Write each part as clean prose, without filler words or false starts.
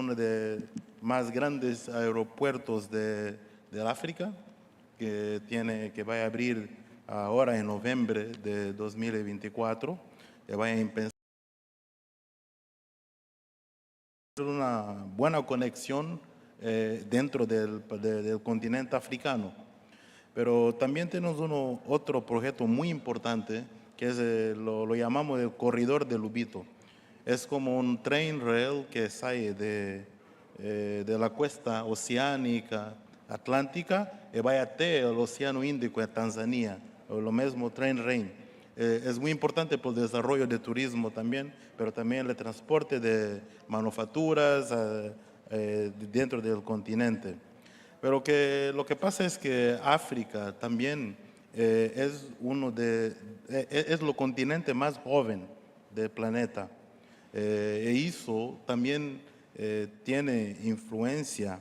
uno de más grandes aeropuertos de África, que va a abrir ahora en noviembre de 2024, que va a empezar una buena conexión dentro del continente africano. Pero también tenemos otro proyecto muy importante, que es lo llamamos el corredor de Lubito. Es como un tren rail que sale de la costa oceánica atlántica y va até el océano Índico en Tanzania, o lo mismo tren rail. Es muy importante por el desarrollo de turismo también, pero también el transporte de manufacturas dentro del continente. Pero lo que pasa es que África también es es el continente más joven del planeta. Y eso también tiene influencia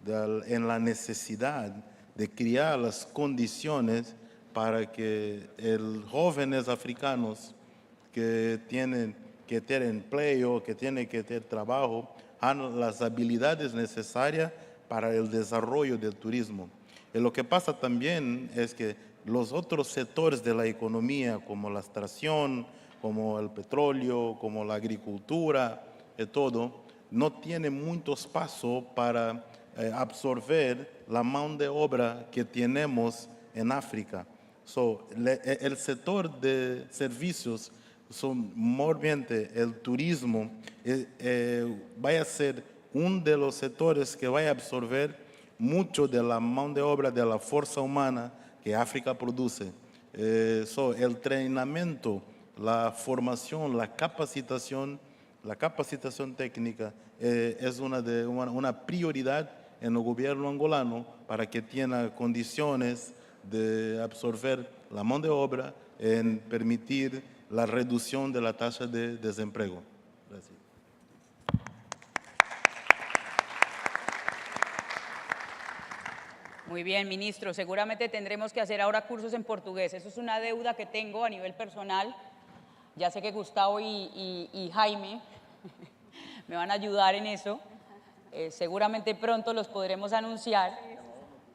en la necesidad de crear las condiciones para que los jóvenes africanos que tienen que tener empleo, que tienen que tener trabajo, hagan las habilidades necesarias para el desarrollo del turismo. Y lo que pasa también es que los otros sectores de la economía, como la extracción, como el petróleo, como la agricultura y todo, no tienen mucho espacio para absorber la mano de obra que tenemos en África. El sector de servicios, mayormente el turismo, va a ser uno de los sectores que va a absorber mucho de la mano de obra, de la fuerza humana que África produce. El entrenamiento, la formación, la capacitación técnica es una prioridad en el gobierno angolano para que tenga condiciones de absorber la mano de obra y permitir la reducción de la tasa de desempleo. Gracias. Muy bien, ministro. Seguramente tendremos que hacer ahora cursos en portugués. Eso es una deuda que tengo a nivel personal. Ya sé que Gustavo y Jaime me van a ayudar en eso. Seguramente pronto los podremos anunciar.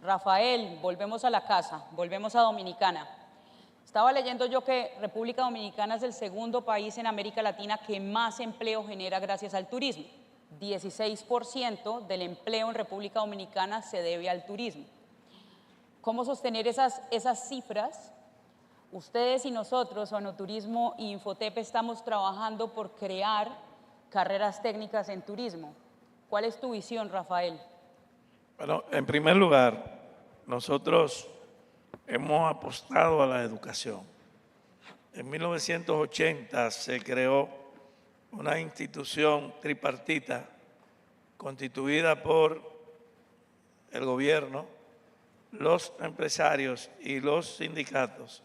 Rafael, volvemos a la casa, volvemos a Dominicana. Estaba leyendo yo que República Dominicana es el segundo país en América Latina que más empleo genera gracias al turismo. 16% del empleo en República Dominicana se debe al turismo. ¿Cómo sostener esas cifras? Ustedes y nosotros, ONU Turismo y Infotep, estamos trabajando por crear carreras técnicas en turismo. ¿Cuál es tu visión, Rafael? Bueno, en primer lugar, nosotros hemos apostado a la educación. En 1980 se creó una institución tripartita constituida por el gobierno, los empresarios y los sindicatos,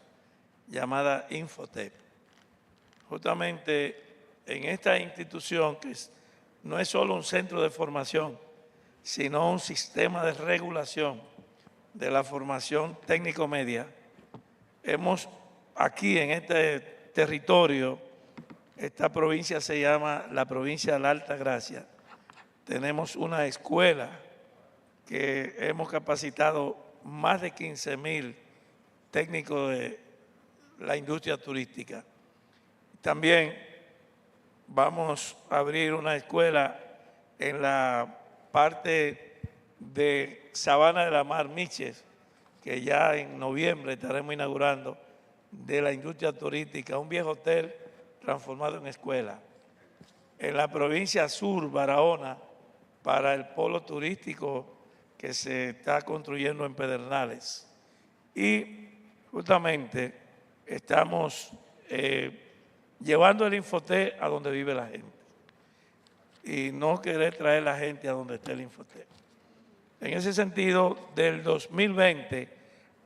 llamada Infotep. Justamente en esta institución, que no es solo un centro de formación, sino un sistema de regulación de la formación técnico-media, hemos aquí en este territorio, esta provincia se llama la provincia de la Altagracia, tenemos una escuela que hemos capacitado más de 15.000 técnicos de la industria turística. También vamos a abrir una escuela en la parte de Sabana de la Mar, Miches, que ya en noviembre estaremos inaugurando, de la industria turística, un viejo hotel transformado en escuela. En la provincia Sur, Barahona, para el polo turístico que se está construyendo en Pedernales. Y justamente estamos llevando el Infotep a donde vive la gente y no querer traer la gente a donde esté el Infotep. En ese sentido, del 2020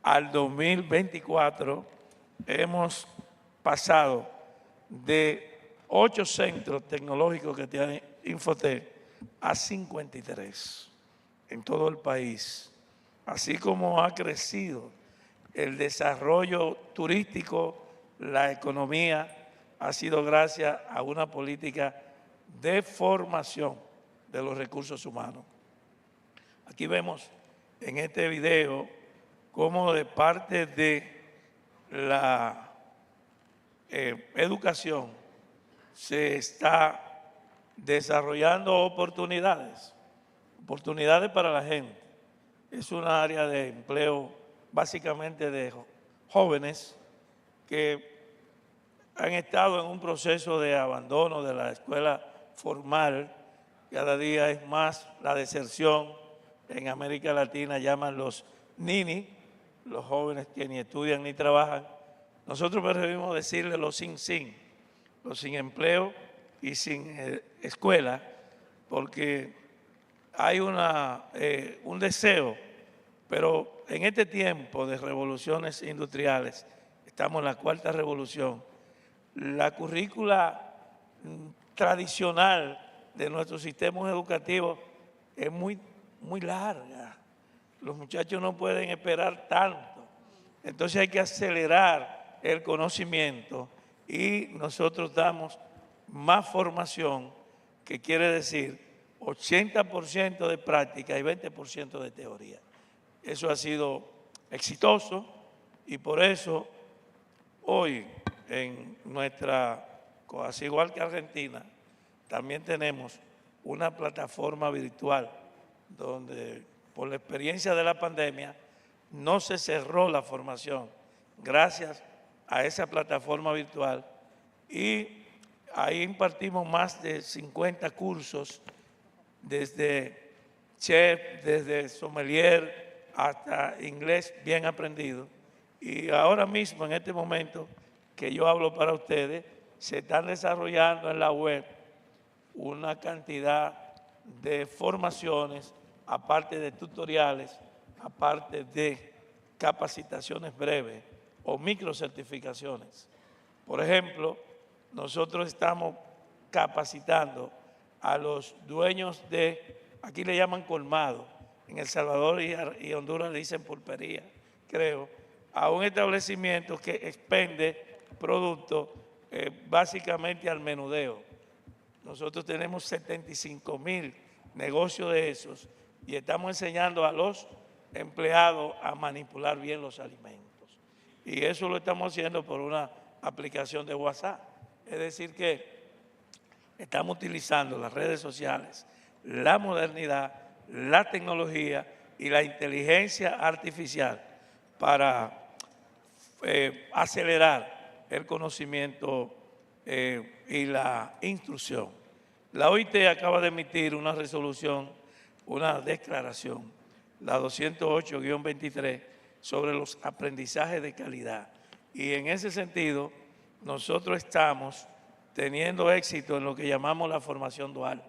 al 2024 hemos pasado de 8 centros tecnológicos que tiene Infotep a 53 en todo el país, así como ha crecido el desarrollo turístico, la economía, ha sido gracias a una política de formación de los recursos humanos. Aquí vemos en este video cómo de parte de la educación se está desarrollando oportunidades para la gente. Es un área de empleo básicamente de jóvenes que han estado en un proceso de abandono de la escuela formal. Cada día es más la deserción. En América Latina llaman los nini, los jóvenes que ni estudian ni trabajan. Nosotros preferimos decirle los sin, los sin empleo y sin escuela, porque hay un deseo, pero en este tiempo de revoluciones industriales, estamos en la cuarta revolución, la currícula tradicional de nuestros sistemas educativos es muy larga. Los muchachos no pueden esperar tanto. Entonces hay que acelerar el conocimiento y nosotros damos más formación, que quiere decir 80% de práctica y 20% de teoría. Eso ha sido exitoso y por eso hoy en nuestra, así igual que Argentina, también tenemos una plataforma virtual donde por la experiencia de la pandemia no se cerró la formación gracias a esa plataforma virtual y ahí impartimos más de 50 cursos desde chef, desde sommelier hasta inglés bien aprendido. Y ahora mismo, en este momento que yo hablo para ustedes, se están desarrollando en la web una cantidad de formaciones, aparte de tutoriales, aparte de capacitaciones breves o microcertificaciones. Por ejemplo, nosotros estamos capacitando a los dueños de, aquí le llaman colmado, en El Salvador y Honduras le dicen pulpería, creo, a un establecimiento que expende productos básicamente al menudeo. Nosotros tenemos 75,000 negocios de esos y estamos enseñando a los empleados a manipular bien los alimentos. Y eso lo estamos haciendo por una aplicación de WhatsApp. Es decir que estamos utilizando las redes sociales, la modernidad, la tecnología y la inteligencia artificial para acelerar el conocimiento y la instrucción. La OIT acaba de emitir una resolución, una declaración, la 208-23, sobre los aprendizajes de calidad. Y en ese sentido, nosotros estamos teniendo éxito en lo que llamamos la formación dual.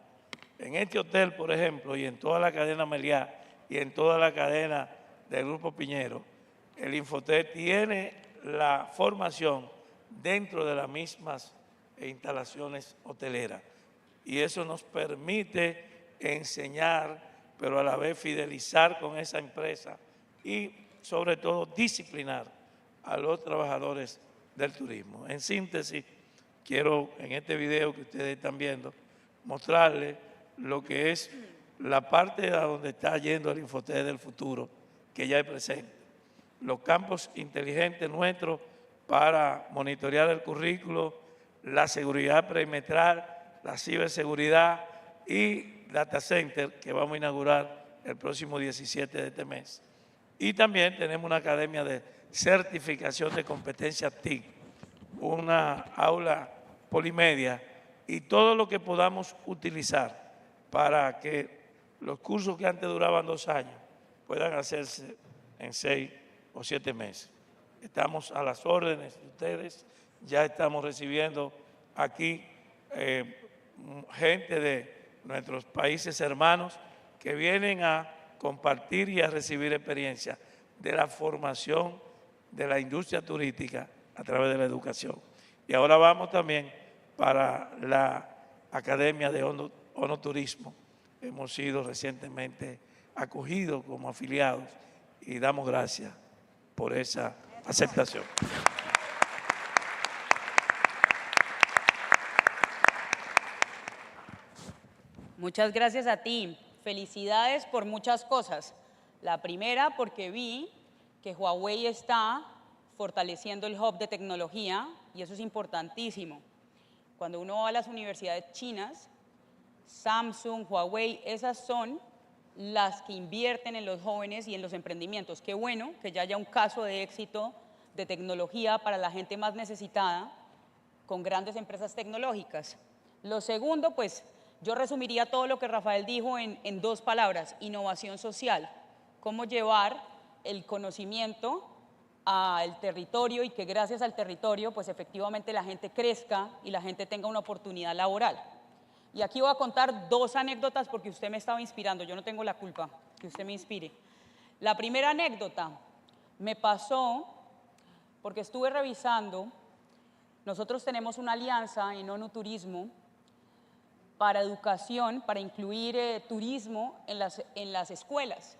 En este hotel, por ejemplo, y en toda la cadena Meliá y en toda la cadena del Grupo Piñero, el Infotel tiene la formación dentro de las mismas instalaciones hoteleras. Y eso nos permite enseñar, pero a la vez fidelizar con esa empresa y sobre todo disciplinar a los trabajadores del turismo. En síntesis, quiero en este video que ustedes están viendo mostrarles lo que es la parte a donde está yendo el Infotel del futuro, que ya es presente. Los campos inteligentes nuestros para monitorear el currículo, la seguridad perimetral, la ciberseguridad y data center que vamos a inaugurar el próximo 17 de este mes. Y también tenemos una academia de certificación de competencia TIC, una aula polimedia y todo lo que podamos utilizar para que los cursos que antes duraban 2 años puedan hacerse en 6 o 7 meses. Estamos a las órdenes de ustedes, ya estamos recibiendo aquí gente de nuestros países hermanos que vienen a compartir y a recibir experiencia de la formación de la industria turística a través de la educación. Y ahora vamos también para la Academia de ONU Turismo. Hemos sido recientemente acogidos como afiliados y damos gracias por esa aceptación. Muchas gracias a ti. Felicidades por muchas cosas. La primera, porque vi que Huawei está fortaleciendo el hub de tecnología y eso es importantísimo. Cuando uno va a las universidades chinas, Samsung, Huawei, esas son las que invierten en los jóvenes y en los emprendimientos. Qué bueno que ya haya un caso de éxito de tecnología para la gente más necesitada con grandes empresas tecnológicas. Lo segundo, pues yo resumiría todo lo que Rafael dijo en dos palabras: innovación social. Cómo llevar el conocimiento al territorio y que gracias al territorio pues efectivamente la gente crezca y la gente tenga una oportunidad laboral. Y aquí voy a contar dos anécdotas porque usted me estaba inspirando, yo no tengo la culpa que usted me inspire. La primera anécdota me pasó porque estuve revisando, nosotros tenemos una alianza en ONU Turismo para educación, para incluir turismo en las escuelas.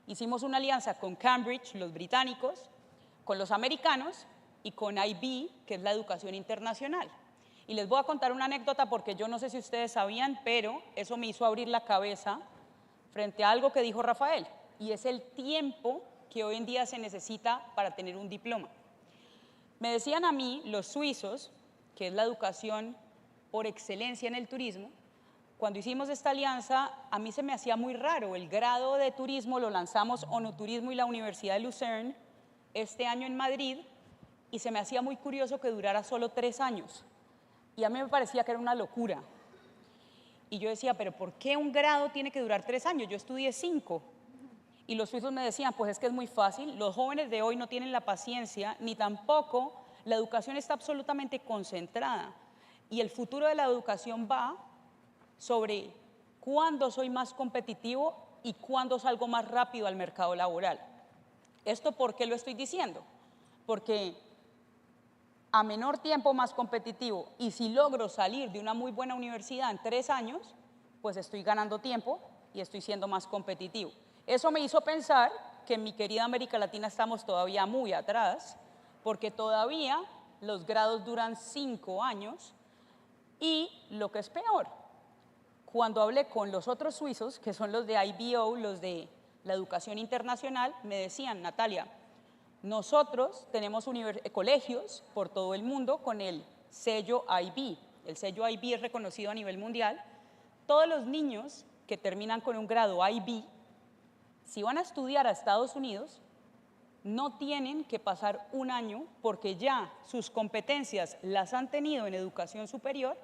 Hicimos una alianza con Cambridge, los británicos, con los americanos y con IB, que es la educación internacional. Y les voy a contar una anécdota porque yo no sé si ustedes sabían, pero eso me hizo abrir la cabeza frente a algo que dijo Rafael, y es el tiempo que hoy en día se necesita para tener un diploma. Me decían a mí, los suizos, que es la educación por excelencia en el turismo, cuando hicimos esta alianza, a mí se me hacía muy raro. El grado de turismo lo lanzamos ONU Turismo y la Universidad de Lucerne este año en Madrid, y se me hacía muy curioso que durara solo 3 años. Y a mí me parecía que era una locura. Y yo decía, ¿pero por qué un grado tiene que durar 3 años? Yo estudié 5. Y los suizos me decían, pues es que es muy fácil, los jóvenes de hoy no tienen la paciencia, ni tampoco la educación está absolutamente concentrada. Y el futuro de la educación va sobre cuándo soy más competitivo y cuándo salgo más rápido al mercado laboral. ¿Esto por qué lo estoy diciendo? Porque a menor tiempo más competitivo, y si logro salir de una muy buena universidad en 3 años, pues estoy ganando tiempo y estoy siendo más competitivo. Eso me hizo pensar que en mi querida América Latina estamos todavía muy atrás, porque todavía los grados duran 5 años, y lo que es peor, cuando hablé con los otros suizos, que son los de IBO, los de la educación internacional, me decían, Natalia, nosotros tenemos colegios por todo el mundo con el sello IB. El sello IB es reconocido a nivel mundial. Todos los niños que terminan con un grado IB, si van a estudiar a Estados Unidos, no tienen que pasar 1 año porque ya sus competencias las han tenido en educación superior,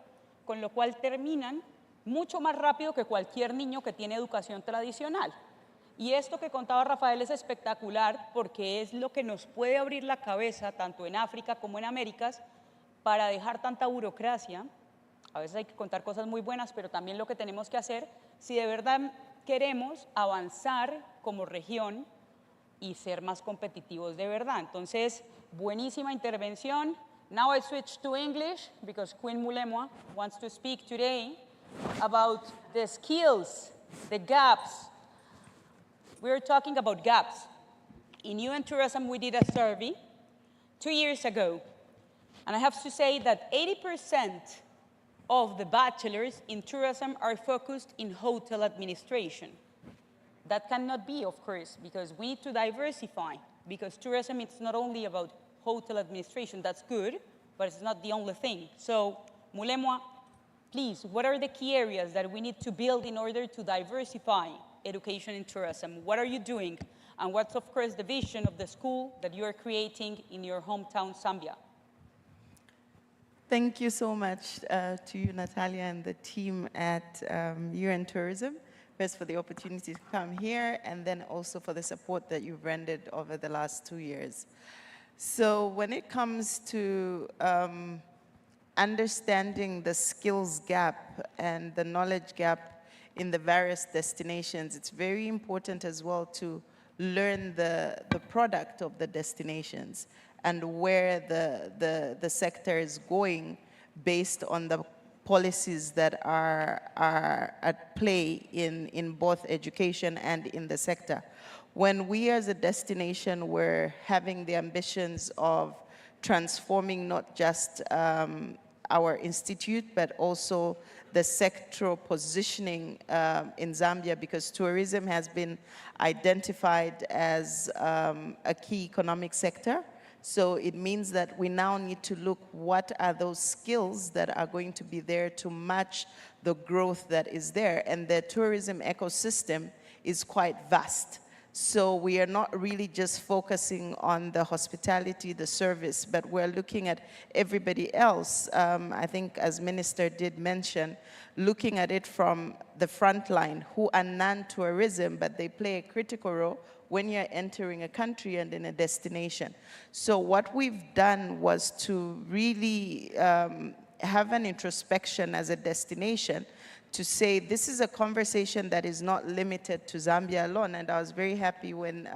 con lo cual terminan mucho más rápido que cualquier niño que tiene educación tradicional. Y esto que contaba Rafael es espectacular porque es lo que nos puede abrir la cabeza, tanto en África como en Américas, para dejar tanta burocracia. A veces hay que contar cosas muy buenas, pero también lo que tenemos que hacer si de verdad queremos avanzar como región y ser más competitivos de verdad. Entonces, buenísima intervención. Now I switch to English because Queen Mulemwa wants to speak today about the skills, the gaps. We are talking about gaps. In UN Tourism, we did a survey 2 years ago, and I have to say that 80% of the bachelors in tourism are focused in hotel administration. That cannot be, of course, because we need to diversify, because tourism is not only about hotel administration, that's good, but it's not the only thing. So, Mulemwa, please, what are the key areas that we need to build in order to diversify education in tourism? What are you doing? And what's, of course, the vision of the school that you are creating in your hometown, Zambia? Thank you so much to you, Natalia, and the team at UN Tourism, first for the opportunity to come here, and then also for the support that you've rendered over the last 2 years. So when it comes to understanding the skills gap and the knowledge gap in the various destinations, it's very important as well to learn the product of the destinations and where the sector is going based on the policies that are at play in both education and in the sector. When we as a destination were having the ambitions of transforming not just our institute, but also the sectoral positioning in Zambia, because tourism has been identified as a key economic sector. So it means that we now need to look what are those skills that are going to be there to match the growth that is there. And the tourism ecosystem is quite vast. So we are not really just focusing on the hospitality, the service, but we're looking at everybody else. I think, as Minister did mention, looking at it from the front line, who are non-tourism, but they play a critical role when you're entering a country and in a destination. So what we've done was to really have an introspection as a destination to say this is a conversation that is not limited to Zambia alone. And I was very happy when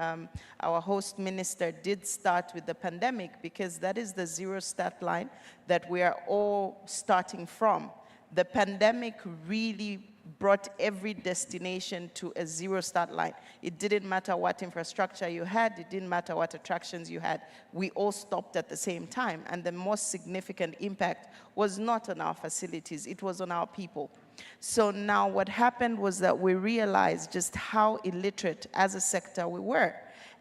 our host minister did start with the pandemic, because that is the zero start line that we are all starting from. The pandemic really brought every destination to a zero start line. It didn't matter what infrastructure you had, it didn't matter what attractions you had. We all stopped at the same time, and the most significant impact was not on our facilities, it was on our people. So now what happened was that we realized just how illiterate as a sector we were.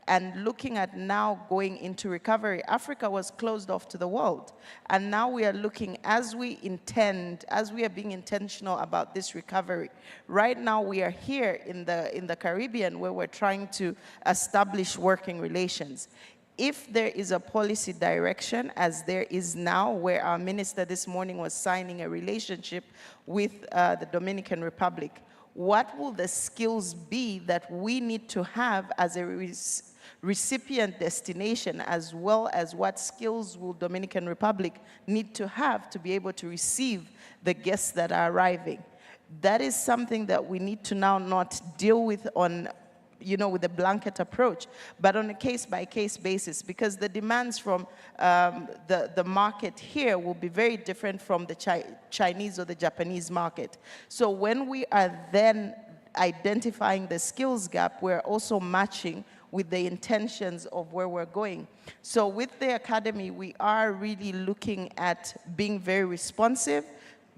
And looking at now going into recovery, Africa was closed off to the world. And now we are looking, as we are being intentional about this recovery. Right now we are here in the Caribbean, where we're trying to establish working relations. If there is a policy direction, as there is now, where our minister this morning was signing a relationship with the Dominican Republic, what will the skills be that we need to have as a recipient destination, as well as what skills will Dominican Republic need to have to be able to receive the guests that are arriving? That is something that we need to now not deal with on, with a blanket approach, but on a case-by-case basis, because the demands from the market here will be very different from the Chinese or the Japanese market. So when we are then identifying the skills gap, we're also matching with the intentions of where we're going. So with the Academy, we are really looking at being very responsive,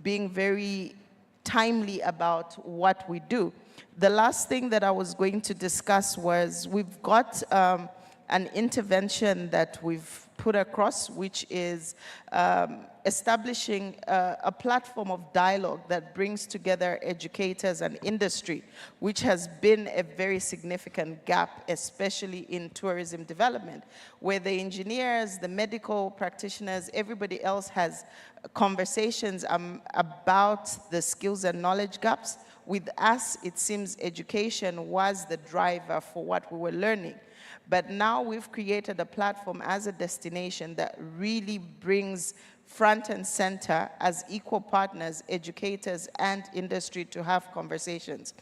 being very timely about what we do. The last thing that I was going to discuss was we've got an intervention that we've put across, which is establishing a platform of dialogue that brings together educators and industry, which has been a very significant gap, especially in tourism development, where the engineers, the medical practitioners, everybody else has conversations about the skills and knowledge gaps. With us, it seems education was the driver for what we were learning. But now we've created a platform as a destination that really brings front and center as equal partners, educators and industry to have conversations.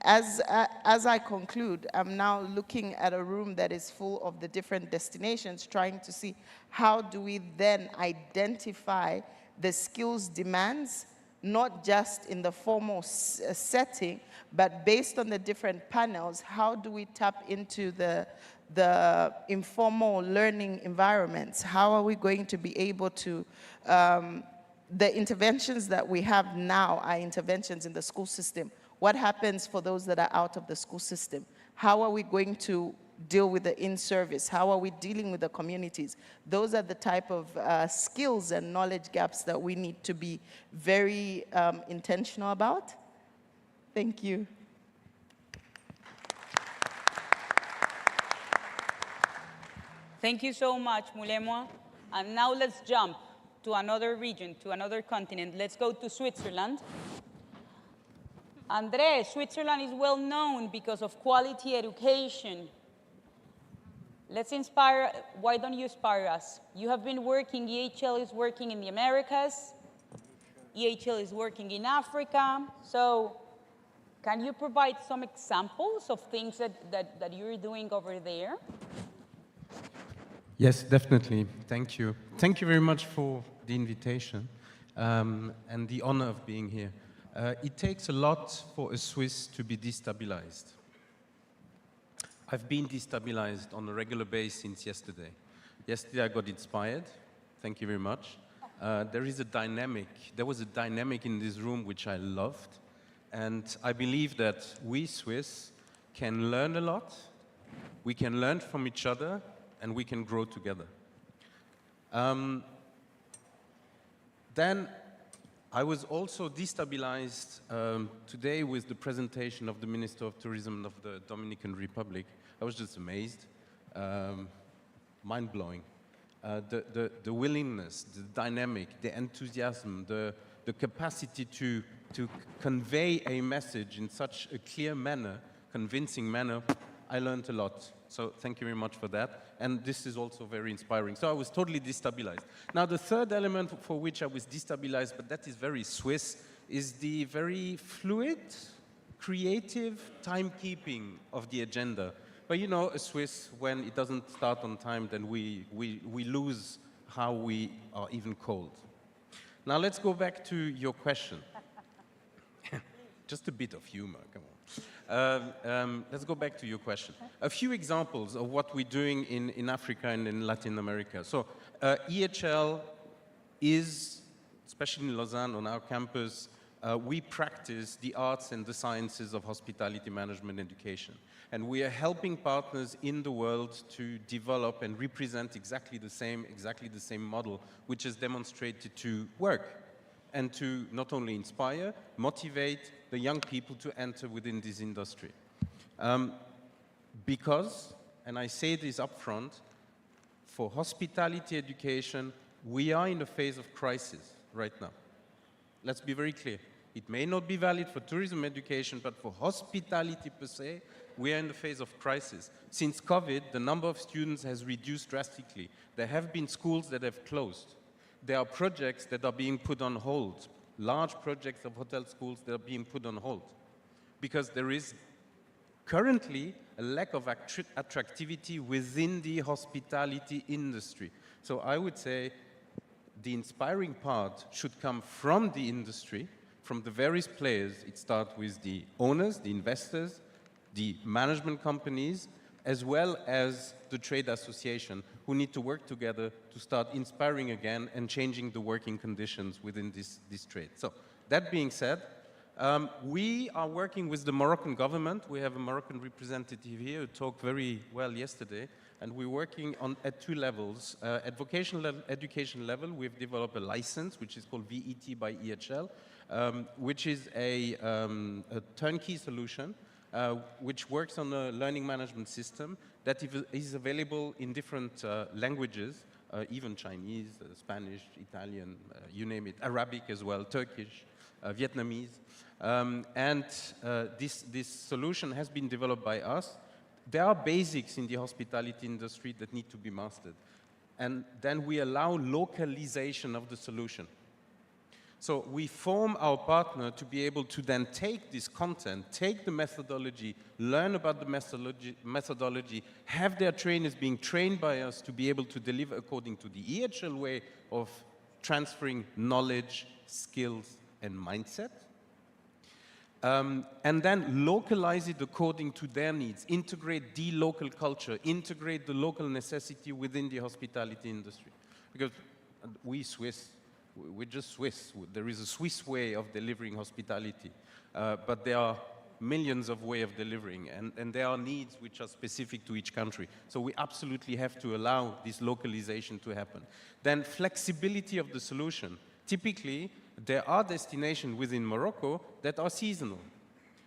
As I conclude, I'm now looking at a room that is full of the different destinations, trying to see how do we then identify the skills demands, not just in the formal setting, but based on the different panels, how do we tap into the informal learning environments? How are we going to be able to, the interventions that we have now are interventions in the school system. What happens for those that are out of the school system? How are we going to deal with the in-service? How are we dealing with the communities? Those are the type of skills and knowledge gaps that we need to be very intentional about. Thank you. Thank you so much, Mulemwa. And now let's jump to another region, to another continent. Let's go to Switzerland. André, Switzerland is well known because of quality education. Let's inspire, why don't you inspire us? You have been working, EHL is working in the Americas, EHL is working in Africa. So can you provide some examples of things that you're doing over there? Yes, definitely. Thank you. Thank you very much for the invitation and the honor of being here. It takes a lot for a Swiss to be destabilized. I've been destabilized on a regular basis since yesterday. Yesterday I got inspired. Thank you very much. there was a dynamic in this room which I loved, and I believe that we Swiss can learn a lot, we can learn from each other, and we can grow together. Then I was also destabilized today with the presentation of the Minister of Tourism of the Dominican Republic. I was just amazed, mind-blowing. The willingness, the dynamic, the enthusiasm, the capacity to convey a message in such a clear manner, convincing manner, I learned a lot. So thank you very much for that. And this is also very inspiring. So I was totally destabilized. Now the third element for which I was destabilized, but that is very Swiss, is the very fluid, creative timekeeping of the agenda. But you know, a Swiss, when it doesn't start on time, then we lose how we are even called. Now let's go back to your question. Just a bit of humor, come on. Let's go back to your question. A few examples of what we're doing in Africa and in Latin America. So EHL is, especially in Lausanne on our campus, we practice the arts and the sciences of hospitality management education. And we are helping partners in the world to develop and represent exactly the same model, which is demonstrated to work and to not only inspire, motivate the young people to enter within this industry. Because, and I say this up front, for hospitality education, we are in a phase of crisis right now. Let's be very clear. It may not be valid for tourism education, but for hospitality per se, we are in the phase of crisis. Since COVID, the number of students has reduced drastically. There have been schools that have closed. There are projects that are being put on hold, large projects of hotel schools that are being put on hold, because there is currently a lack of attractivity within the hospitality industry. So I would say the inspiring part should come from the industry, from the various players. It starts with the owners, the investors, the management companies, as well as the trade association, who need to work together to start inspiring again and changing the working conditions within this trade. So that being said, we are working with the Moroccan government. We have a Moroccan representative here who talked very well yesterday, and we're working at two levels. At vocational education level, we've developed a license, which is called VET by EHL, which is a turnkey solution, which works on a learning management system that is available in different languages, even Chinese, Spanish, Italian, you name it, Arabic as well, Turkish, Vietnamese. This solution has been developed by us. There are basics in the hospitality industry that need to be mastered. And then we allow localization of the solution. So we form our partner to be able to then take this content, take the methodology, learn about the methodology, have their trainers being trained by us to be able to deliver according to the EHL way of transferring knowledge, skills, and mindset. And then localize it according to their needs, integrate the local culture, integrate the local necessity within the hospitality industry. Because we Swiss, we're just Swiss. There is a Swiss way of delivering hospitality, but there are millions of ways of delivering, and there are needs which are specific to each country. So we absolutely have to allow this localization to happen. Then flexibility of the solution. Typically, there are destinations within Morocco that are seasonal.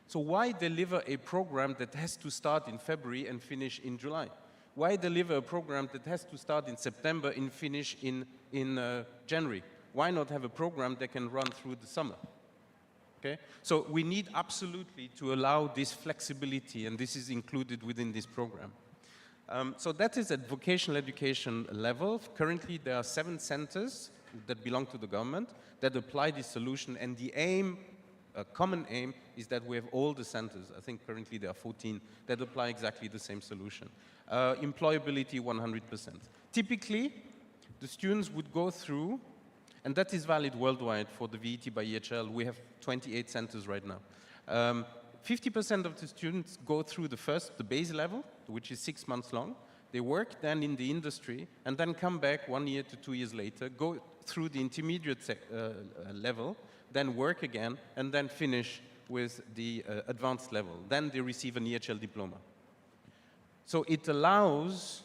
So why deliver a program that has to start in February and finish in July? Why deliver a program that has to start in September and finish in January? Why not have a program that can run through the summer? Okay? So we need absolutely to allow this flexibility, and this is included within this program. So that is at vocational education level. Currently, there are 7 centers that belong to the government that apply this solution, and the aim, a common aim, is that we have all the centers. I think currently there are 14 that apply exactly the same solution. Employability 100%. Typically, the students would go through, and that is valid worldwide for the VET by EHL. We have 28 centers right now. 50% of the students go through the base level, which is 6 months long. They work then in the industry and then come back 1 year to 2 years later, go through the intermediate level, then work again, and then finish with the advanced level. Then they receive an EHL diploma. So it allows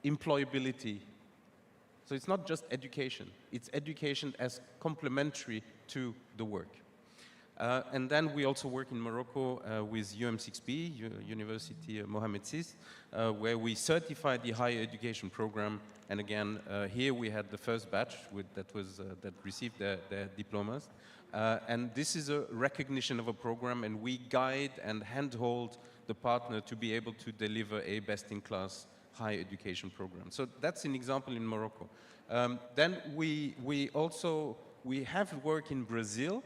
employability. So it's not just education, it's education as complementary to the work. And then we also work in Morocco with UM6B, University Mohammed VI, where we certify the higher education program. And again, here we had the first batch that received their diplomas. And this is a recognition of a program, and we guide and handhold the partner to be able to deliver a best-in-class higher education program. So that's an example in Morocco. Then we have work in Brazil,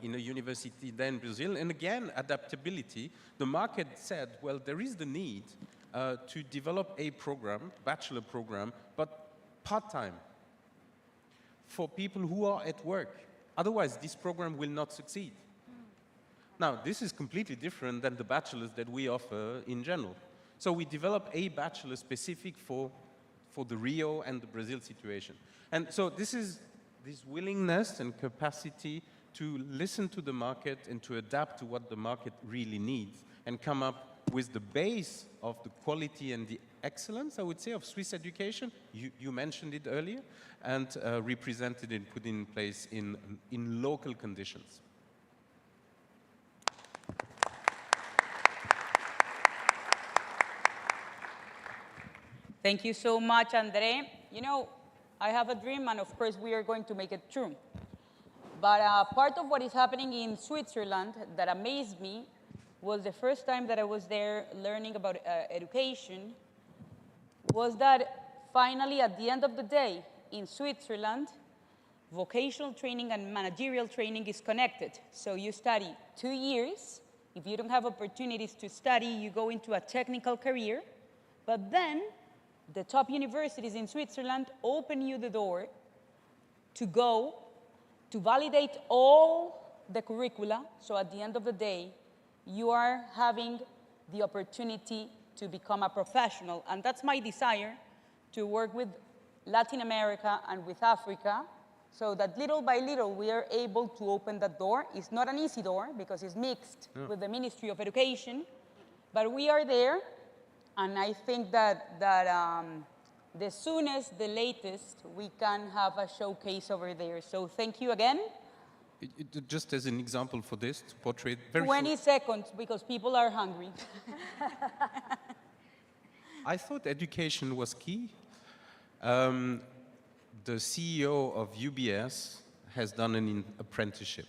in a university there in Brazil, and again, adaptability. The market said, well, there is the need to develop a program, bachelor program, but part-time for people who are at work. Otherwise, this program will not succeed. Now, this is completely different than the bachelors that we offer in general. So we develop a bachelor specific for the Rio and the Brazil situation. And so this is this willingness and capacity to listen to the market and to adapt to what the market really needs and come up with the base of the quality and the excellence, I would say, of Swiss education. You mentioned it earlier, and represented and put in place in local conditions. Thank you so much, André. You know, I have a dream, and of course, we are going to make it true. But part of what is happening in Switzerland that amazed me was the first time that I was there learning about education, was that finally, at the end of the day, in Switzerland, vocational training and managerial training is connected. So you study 2 years. If you don't have opportunities to study, you go into a technical career. But then, the top universities in Switzerland open you the door to go to validate all the curricula. So at the end of the day, you are having the opportunity to become a professional. And that's my desire, to work with Latin America and with Africa, so that little by little we are able to open that door. It's not an easy door because it's mixed with the Ministry of Education, but we are there. And I think that the soonest, the latest, we can have a showcase over there. So thank you again. Just as an example for this, to portray very 20 seconds, because people are hungry. I thought education was key. The CEO of UBS has done an apprenticeship.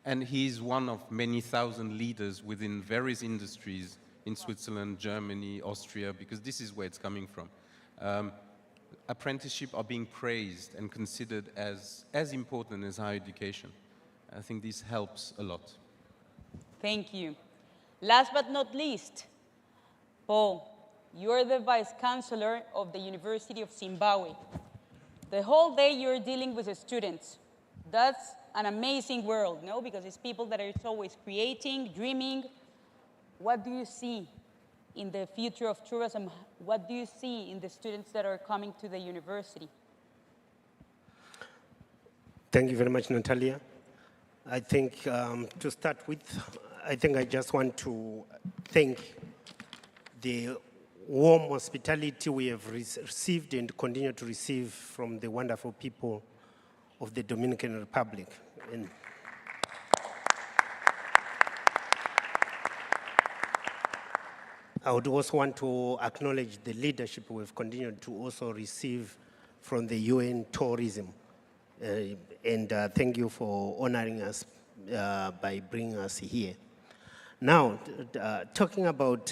And he's one of many thousand leaders within various industries in Switzerland, Germany, Austria, because this is where it's coming from. Apprenticeship are being praised and considered as important as higher education. I think this helps a lot. Thank you. Last but not least, Paul, you're the Vice Chancellor of the University of Zimbabwe. The whole day you're dealing with the students. That's an amazing world, no? Because it's people that are always creating, dreaming. What do you see in the future of tourism? What do you see in the students that are coming to the university? Thank you very much, Natalia. I think to start with, I think I just want to thank the warm hospitality we have received and continue to receive from the wonderful people of the Dominican Republic. And I would also want to acknowledge the leadership we've continued to also receive from the UN Tourism. And thank you for honoring us by bringing us here. Now, talking about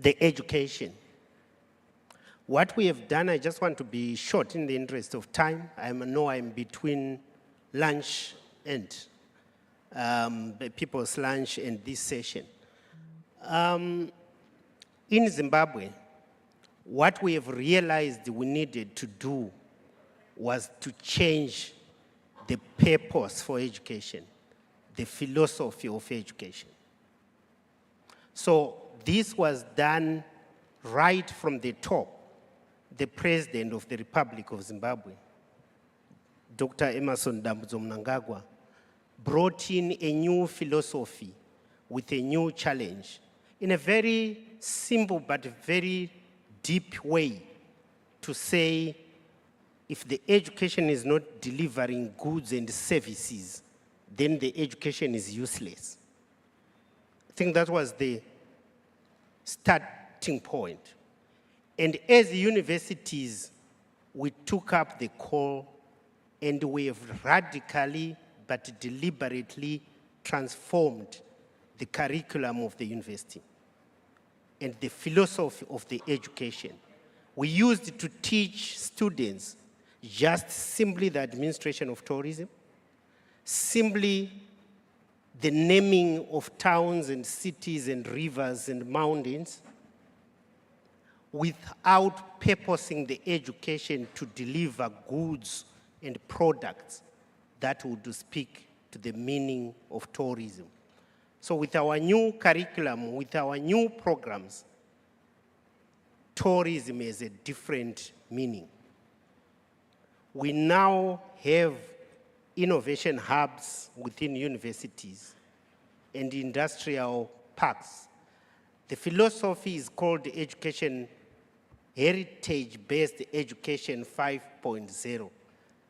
the education, what we have done, I just want to be short in the interest of time. I know I'm between lunch and people's lunch and this session. In Zimbabwe, what we have realized we needed to do was to change the purpose for education, the philosophy of education. So this was done right from the top. The President of the Republic of Zimbabwe, Dr. Emmerson Dambudzo Mnangagwa, brought in a new philosophy with a new challenge in a very simple but very deep way to say, if the education is not delivering goods and services, then the education is useless. I think that was the starting point. And as universities, we took up the call and we have radically but deliberately transformed the curriculum of the university and the philosophy of the education. We used to teach students just simply the administration of tourism, simply the naming of towns and cities and rivers and mountains, without purposing the education to deliver goods and products that would speak to the meaning of tourism. So with our new curriculum, with our new programs, tourism has a different meaning. We now have innovation hubs within universities and industrial parks. The philosophy is called education, heritage-based education 5.0.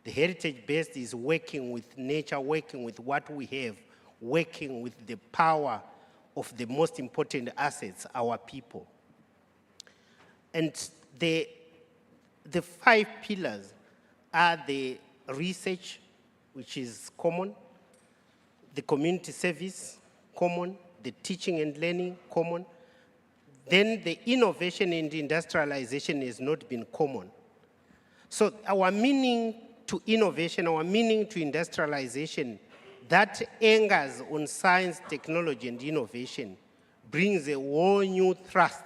The heritage-based is working with nature, working with what we have, working with the power of the most important assets, our people. And the 5 pillars are the research, which is common, the community service, common, the teaching and learning, common. Then the innovation and industrialization has not been common. So our meaning to innovation, our meaning to industrialization, that angers on science, technology, and innovation brings a whole new thrust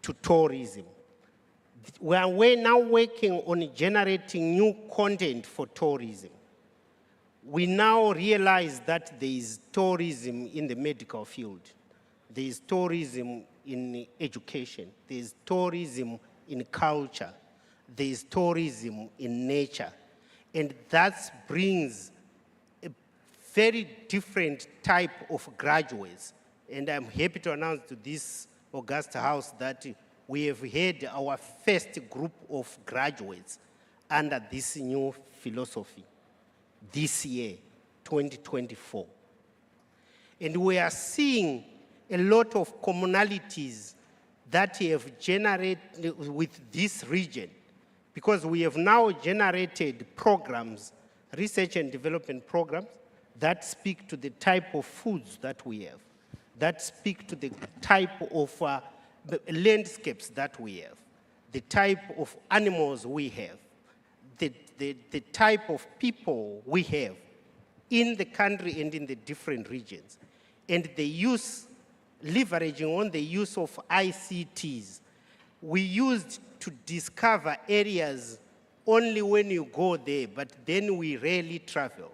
to tourism. We're now working on generating new content for tourism. We now realize that there is tourism in the medical field. There is tourism in education. There is tourism in culture. There is tourism in nature. And that brings a very different type of graduates. And I'm happy to announce to this august house that we have had our first group of graduates under this new philosophy this year, 2024. And we are seeing a lot of commonalities that have generated with this region, because we have now generated programs, research and development programs, that speak to the type of foods that we have, that speak to the type of landscapes that we have, the type of animals we have, the type of people we have in the country and in the different regions. And the use, leveraging on the use of ICTs, we used to discover areas only when you go there, but then we rarely travel.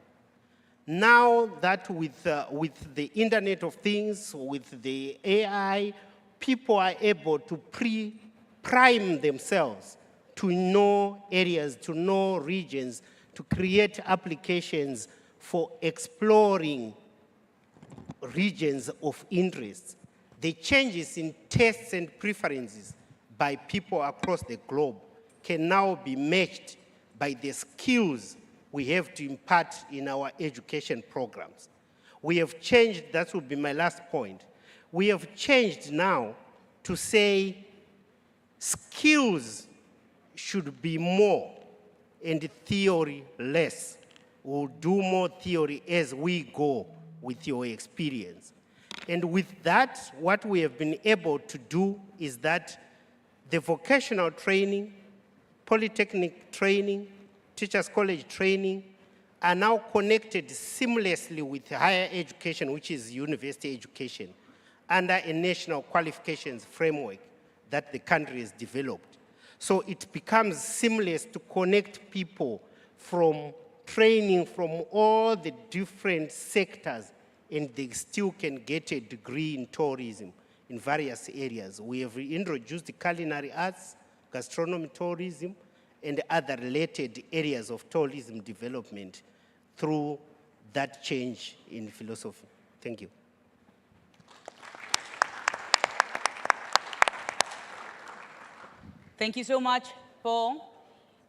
Now that with the Internet of Things, with the AI, people are able to prime themselves to know areas, to know regions, to create applications for exploring regions of interest. The changes in tastes and preferences by people across the globe can now be matched by the skills we have to impart in our education programs. We have changed, that would be my last point. We have changed now to say skills should be more and theory less. We'll do more theory as we go with your experience. And with that, what we have been able to do is that the vocational training, polytechnic training, teachers college training are now connected seamlessly with higher education, which is university education, under a national qualifications framework that the country has developed. So it becomes seamless to connect people from training from all the different sectors and they still can get a degree in tourism in various areas. We have introduced culinary arts, gastronomy tourism, and other related areas of tourism development through that change in philosophy. Thank you. Thank you so much, Paul.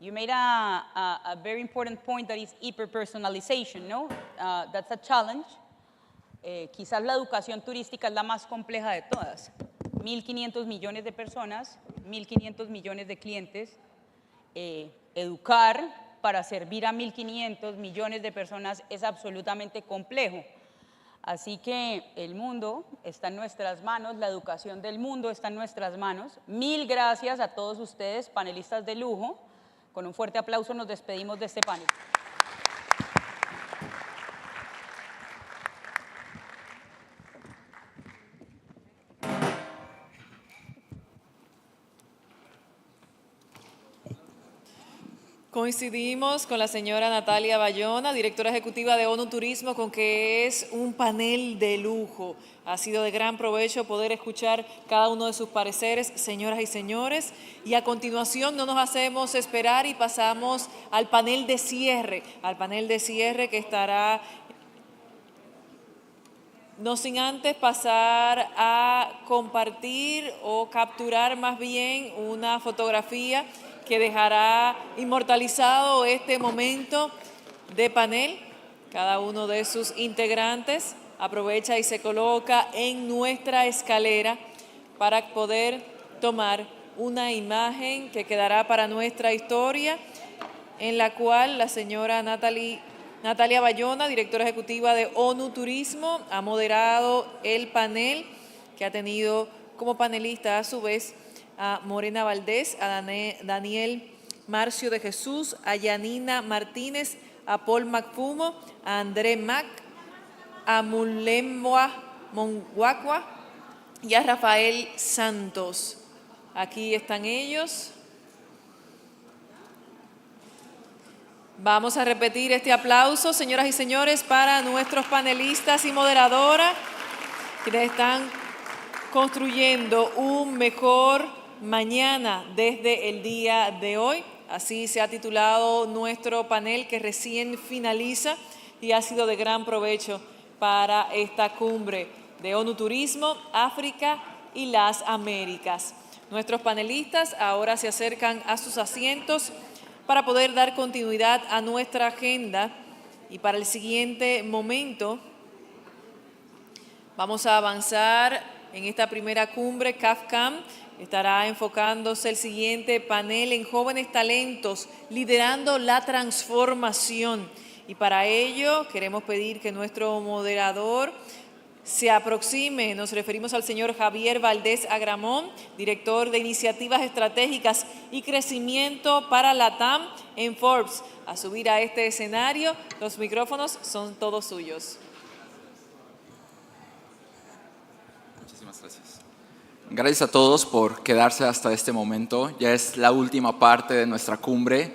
You made a very important point that is hyper-personalization, ¿no? That's a challenge. Quizás la educación turística es la más compleja de todas. 1.500 millones de personas, 1.500 millones de clientes. Educar para servir a 1.500 millones de personas es absolutamente complejo. Así que el mundo está en nuestras manos, la educación del mundo está en nuestras manos. Mil gracias a todos ustedes, panelistas de lujo. Con un fuerte aplauso nos despedimos de este panel. Coincidimos con la señora Natalia Bayona, directora ejecutiva de ONU Turismo, con que es un panel de lujo. Ha sido de gran provecho poder escuchar cada uno de sus pareceres, señoras y señores. Y a continuación no nos hacemos esperar y pasamos al panel de cierre que estará, no sin antes pasar a compartir o capturar más bien una fotografía que dejará inmortalizado este momento de panel. Cada uno de sus integrantes aprovecha y se coloca en nuestra escalera para poder tomar una imagen que quedará para nuestra historia, en la cual la señora Natalia Bayona, directora ejecutiva de ONU Turismo, ha moderado el panel, que ha tenido como panelista a su vez a Morena Valdés, a Daniel Marcio de Jesús, a Yanina Martínez, a Paul Macfumo, a André Mac, a Mulemwa Monguacua y a Rafael Santos. Aquí están ellos. Vamos a repetir este aplauso, señoras y señores, para nuestros panelistas y moderadoras, quienes están construyendo un mejor mañana desde el día de hoy. Así se ha titulado nuestro panel, que recién finaliza y ha sido de gran provecho para esta cumbre de ONU Turismo, África y las Américas. Nuestros panelistas ahora se acercan a sus asientos para poder dar continuidad a nuestra agenda, y para el siguiente momento vamos a avanzar en esta primera cumbre. CAFCAM estará enfocándose el siguiente panel en jóvenes talentos liderando la transformación, y para ello queremos pedir que nuestro moderador se aproxime. Nos referimos al señor Javier Valdés Agramón, director de Iniciativas Estratégicas y Crecimiento para LATAM en Forbes. A subir a este escenario, los micrófonos son todos suyos. Muchísimas gracias. Gracias a todos por quedarse hasta este momento. Ya es la última parte de nuestra cumbre.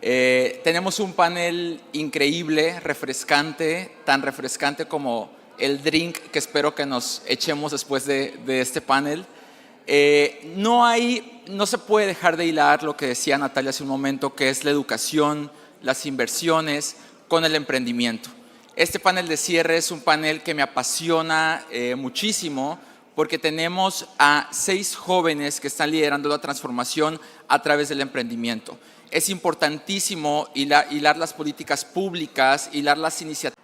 Tenemos un panel increíble, refrescante, tan refrescante como el drink que espero que nos echemos después de este panel. No se puede dejar de hilar lo que decía Natalia hace un momento, que es la educación, las inversiones con el emprendimiento. Este panel de cierre es un panel que me apasiona muchísimo, porque tenemos a 6 jóvenes que están liderando la transformación a través del emprendimiento. Es importantísimo hilar las políticas públicas, hilar las iniciativas.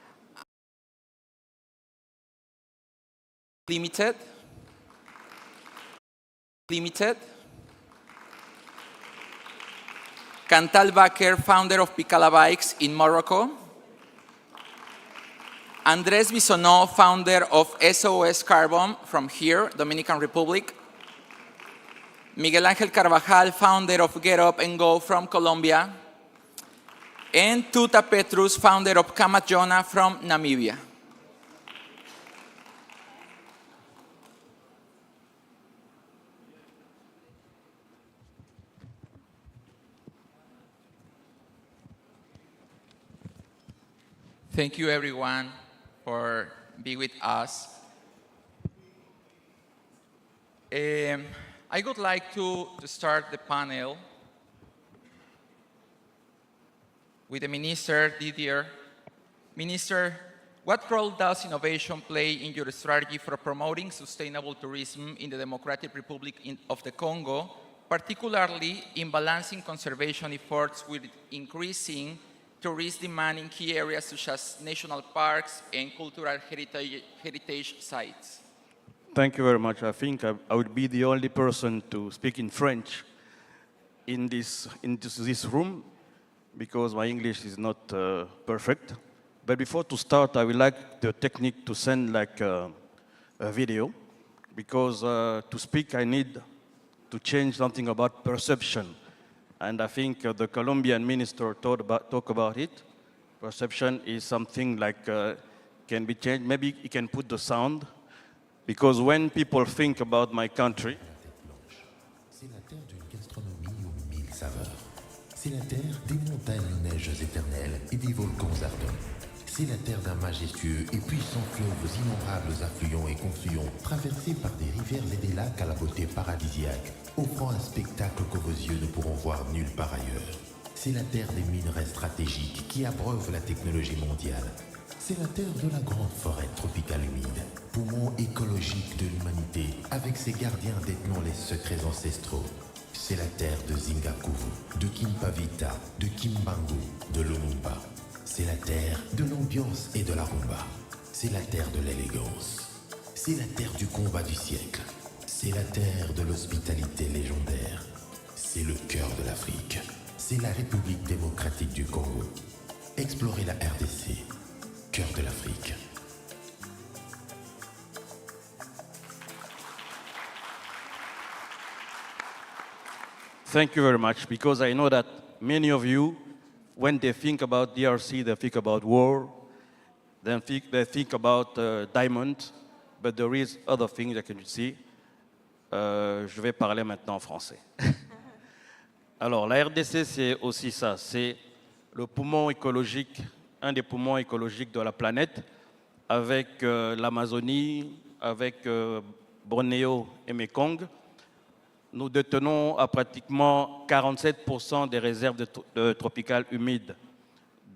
Limited. Cantal Baker, founder of Picala Bikes in Morocco. Andrés Bisonó, founder of SOS Carbon from here, Dominican Republic. Miguel Ángel Carvajal, founder of Get Up and Go from Colombia. And Tuta Petrus, founder of Kamatjona from Namibia. Thank you everyone for be with us. I would like to start the panel with the Minister Didier. Minister, what role does innovation play in your strategy for promoting sustainable tourism in the Democratic Republic of the Congo, particularly in balancing conservation efforts with increasing tourist demand in key areas such as national parks and cultural heritage sites? Thank you very much. I think I would be the only person to speak in French in this room because my English is not perfect. But before to start, I would like the technique to send like a video because to speak I need to change something about perception. And I think the Colombian minister talk about it. Perception is something like can be changed. Maybe he can put the sound. Because when people think about my country, c'est la terre d'une gastronomie aux mille saveurs. C'est la terre des montagnes aux neiges éternelles et des volcans ardents. C'est la terre d'un majestueux et puissant fleuve aux innombrables affluents et confluents, traversés par des rivières et des lacs à la beauté paradisiaque, offrant un spectacle que vos yeux ne pourront voir nulle part ailleurs. C'est la terre des minerais stratégiques qui abreuvent la technologie mondiale. C'est la terre de la grande forêt tropicale humide, poumon écologique de l'humanité, avec ses gardiens détenant les secrets ancestraux. C'est la terre de Zingakuvu, de Kimpavita, de Kimbangu, de Lumumba. C'est la terre de l'ambiance et de la rumba. C'est la terre de l'élégance. C'est la terre du combat du siècle. C'est la terre de l'hospitalité légendaire. C'est le cœur de l'Afrique. C'est la République démocratique du Congo. Explorez la RDC. Cœur de l'Afrique. thank you very much, because I know that many of you, when they think about DRC, they think about war, then they think about diamond, but there is other things that you can see. Je vais parler maintenant en français. Alors, la RDC, c'est aussi ça, c'est le poumon écologique, un des poumons écologiques de la planète, avec l'Amazonie, avec Bornéo et Mekong. Nous détenons à pratiquement 47% des réserves tropicales humides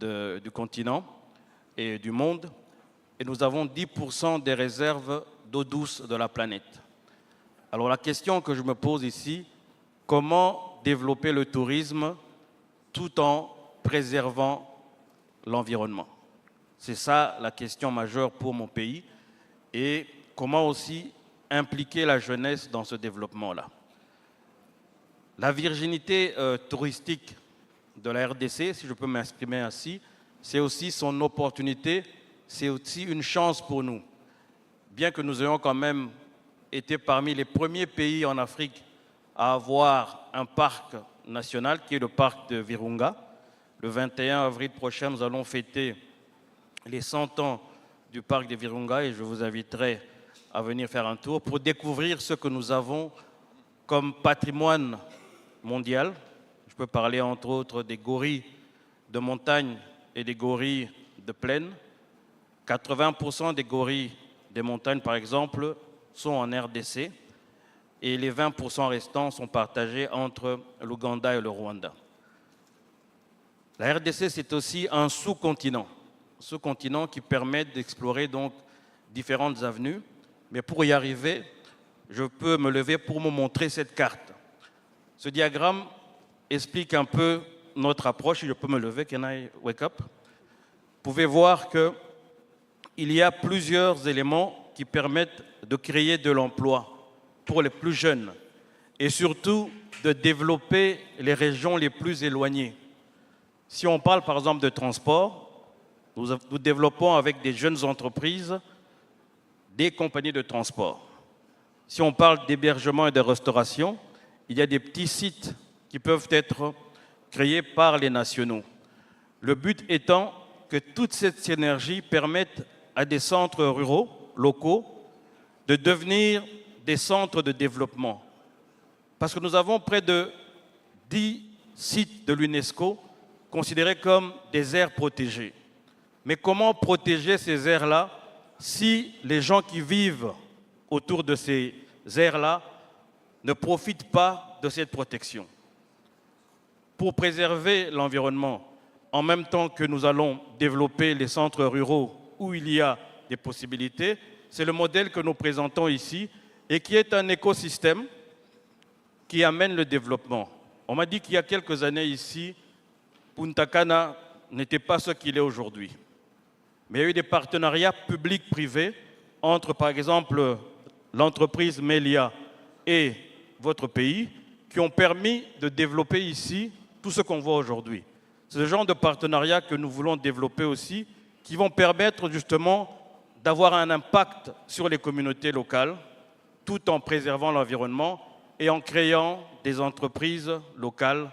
du continent et du monde, et nous avons 10% des réserves d'eau douce de la planète. Alors la question que je me pose ici, comment développer le tourisme tout en préservant l'environnement? C'est ça la question majeure pour mon pays, et comment aussi impliquer la jeunesse dans ce développement-là. La virginité touristique de la RDC, si je peux m'exprimer ainsi, c'est aussi son opportunité, c'est aussi une chance pour nous. Bien que nous ayons quand même été parmi les premiers pays en Afrique à avoir un parc national, qui est le parc de Virunga. Le 21 avril prochain, nous allons fêter les 100 ans du parc de Virunga et je vous inviterai à venir faire un tour pour découvrir ce que nous avons comme patrimoine mondial. Je peux parler entre autres des gorilles de montagne et des gorilles de plaine. 80% des gorilles des montagnes, par exemple, sont en RDC et les 20% restants sont partagés entre l'Ouganda et le Rwanda. La RDC, c'est aussi un sous-continent qui permet d'explorer donc différentes avenues. Mais pour y arriver, je peux me lever pour me montrer cette carte. Ce diagramme explique un peu notre approche. Si je peux me lever, can I wake up? Vous pouvez voir qu'il y a plusieurs éléments qui permettent de créer de l'emploi pour les plus jeunes et surtout de développer les régions les plus éloignées. Si on parle par exemple de transport, nous développons avec des jeunes entreprises des compagnies de transport. Si on parle d'hébergement et de restauration, il y a des petits sites qui peuvent être créés par les nationaux. Le but étant que toute cette synergie permette à des centres ruraux, locaux, de devenir des centres de développement. Parce que nous avons près de 10 sites de l'UNESCO considérés comme des aires protégées. Mais comment protéger ces aires-là si les gens qui vivent autour de ces aires-là ne profitent pas de cette protection. Pour préserver l'environnement, en même temps que nous allons développer les centres ruraux où il y a des possibilités, c'est le modèle que nous présentons ici et qui est un écosystème qui amène le développement. On m'a dit qu'il y a quelques années ici, Punta Cana n'était pas ce qu'il est aujourd'hui. Mais il y a eu des partenariats publics-privés entre, par exemple, l'entreprise Melia et votre pays qui ont permis de développer ici tout ce qu'on voit aujourd'hui. C'est le genre de partenariat que nous voulons développer aussi, qui vont permettre justement d'avoir un impact sur les communautés locales, tout en préservant l'environnement et en créant des entreprises locales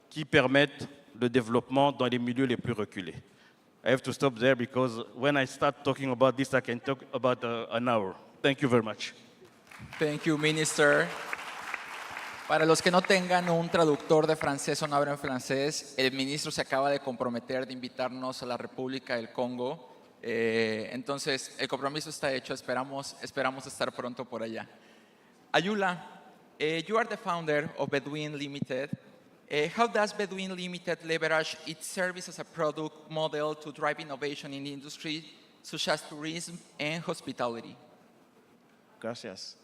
qui permettent le développement dans les milieux les plus reculés. I have to stop there because when I start talking about this, I can talk about an hour. Thank you very much. Thank you, Minister. Para los que no tengan un traductor de francés o no hablan francés, el ministro se acaba de comprometer de invitarnos a la República del Congo. Entonces, el compromiso está hecho, esperamos estar pronto por allá. Ayula, you are the founder of Bedouin Limited. How does Bedouin Limited leverage its service as a product model to drive innovation in the industry, such as tourism and hospitality? Gracias.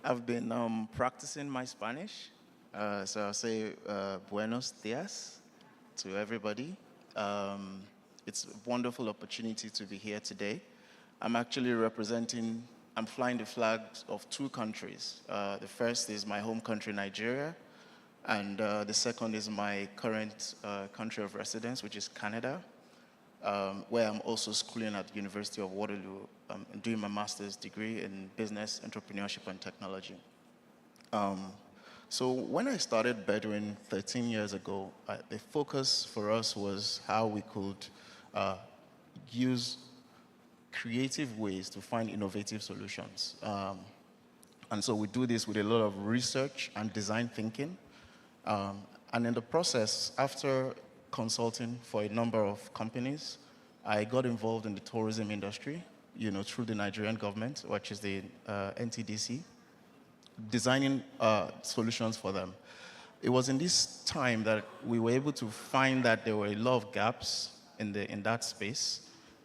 I've been practicing my Spanish, so I'll say buenos dias to everybody. It's a wonderful opportunity to be here today. I'm actually I'm flying the flags of two countries. The first is my home country, Nigeria, and the second is my current country of residence, which is Canada, where I'm also schooling at the University of Waterloo. I'm doing my master's degree in business, entrepreneurship, and technology. So when I started Bedouin 13 years ago, the focus for us was how we could use creative ways to find innovative solutions. And so we do this with a lot of research and design thinking. And in the process, after consulting for a number of companies, I got involved in the tourism industry, through the Nigerian government, which is the NTDC, designing solutions for them. It was in this time that we were able to find that there were a lot of gaps in that space.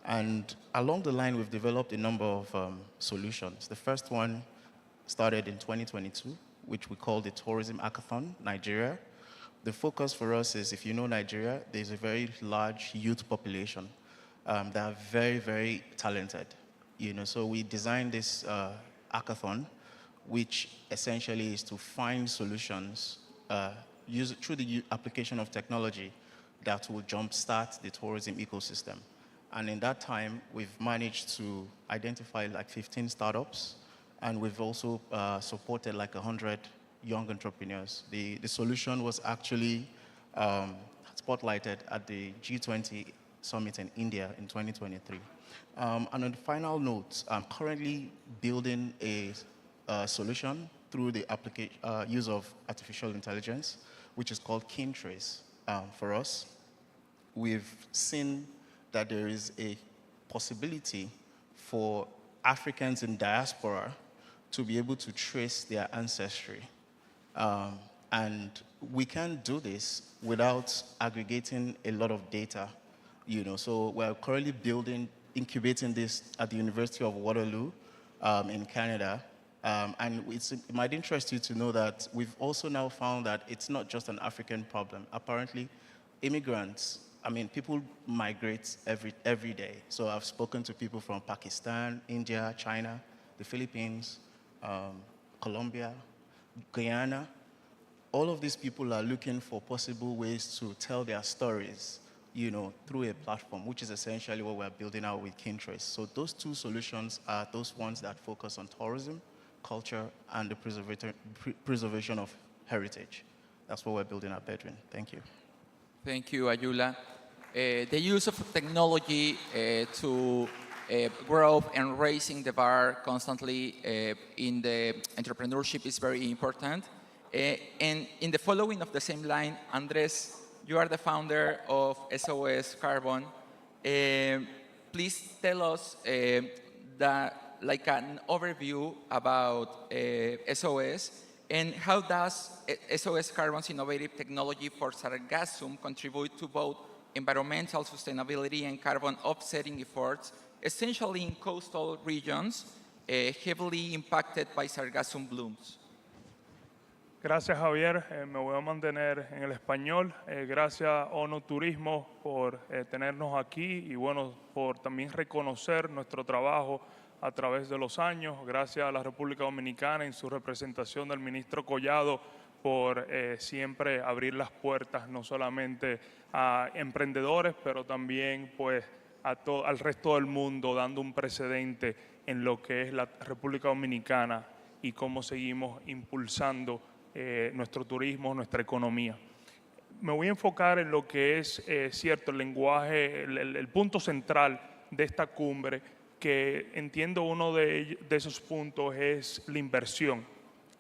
And along the line, we've developed a number of solutions. The first one started in 2022, which we call the Tourism Hackathon, Nigeria. The focus for us is, if you know Nigeria, there's a very large youth population that are very, very talented. So we designed this hackathon, which essentially is to find solutions through the application of technology that will jumpstart the tourism ecosystem. And in that time, we've managed to identify like 15 startups, and we've also supported like 100 young entrepreneurs. The solution was actually spotlighted at the G20 summit in India in 2023. And on the final note, I'm currently building a solution through the use of artificial intelligence, which is called Kintrace for us. We've seen that there is a possibility for Africans in diaspora to be able to trace their ancestry. And we can't do this without aggregating a lot of data. So we're currently incubating this at the University of Waterloo in Canada. And it might interest you to know that we've also now found that it's not just an African problem. Apparently, immigrants, people migrate every day. So I've spoken to people from Pakistan, India, China, the Philippines, Colombia, Guyana. All of these people are looking for possible ways to tell their stories, through a platform, which is essentially what we're building out with Kintrace. So those two solutions are those ones that focus on tourism, culture, and the preservation of heritage. That's what we're building at Bedouin. Thank you. Thank you, Ayula. The use of technology to grow and raising the bar constantly in the entrepreneurship is very important. And in the following of the same line, Andres, you are the founder of SOS Carbon. please tell us like an overview about SOS and how does SOS Carbon's innovative technology for sargassum contribute to both environmental sustainability and carbon offsetting efforts, essentially in coastal regions heavily impacted by sargassum blooms. Gracias, Javier. Me voy a mantener en el español. Gracias, ONU Turismo, por tenernos aquí y, bueno, por también reconocer nuestro trabajo a través de los años. Gracias a la República Dominicana en su representación del ministro Collado por siempre abrir las puertas no solamente a emprendedores, pero también pues, al resto del mundo, dando un precedente en lo que es la República Dominicana y cómo seguimos impulsando nuestro turismo, nuestra economía. Me voy a enfocar en lo que es cierto el lenguaje, el punto central de esta cumbre, que entiendo uno de esos puntos es la inversión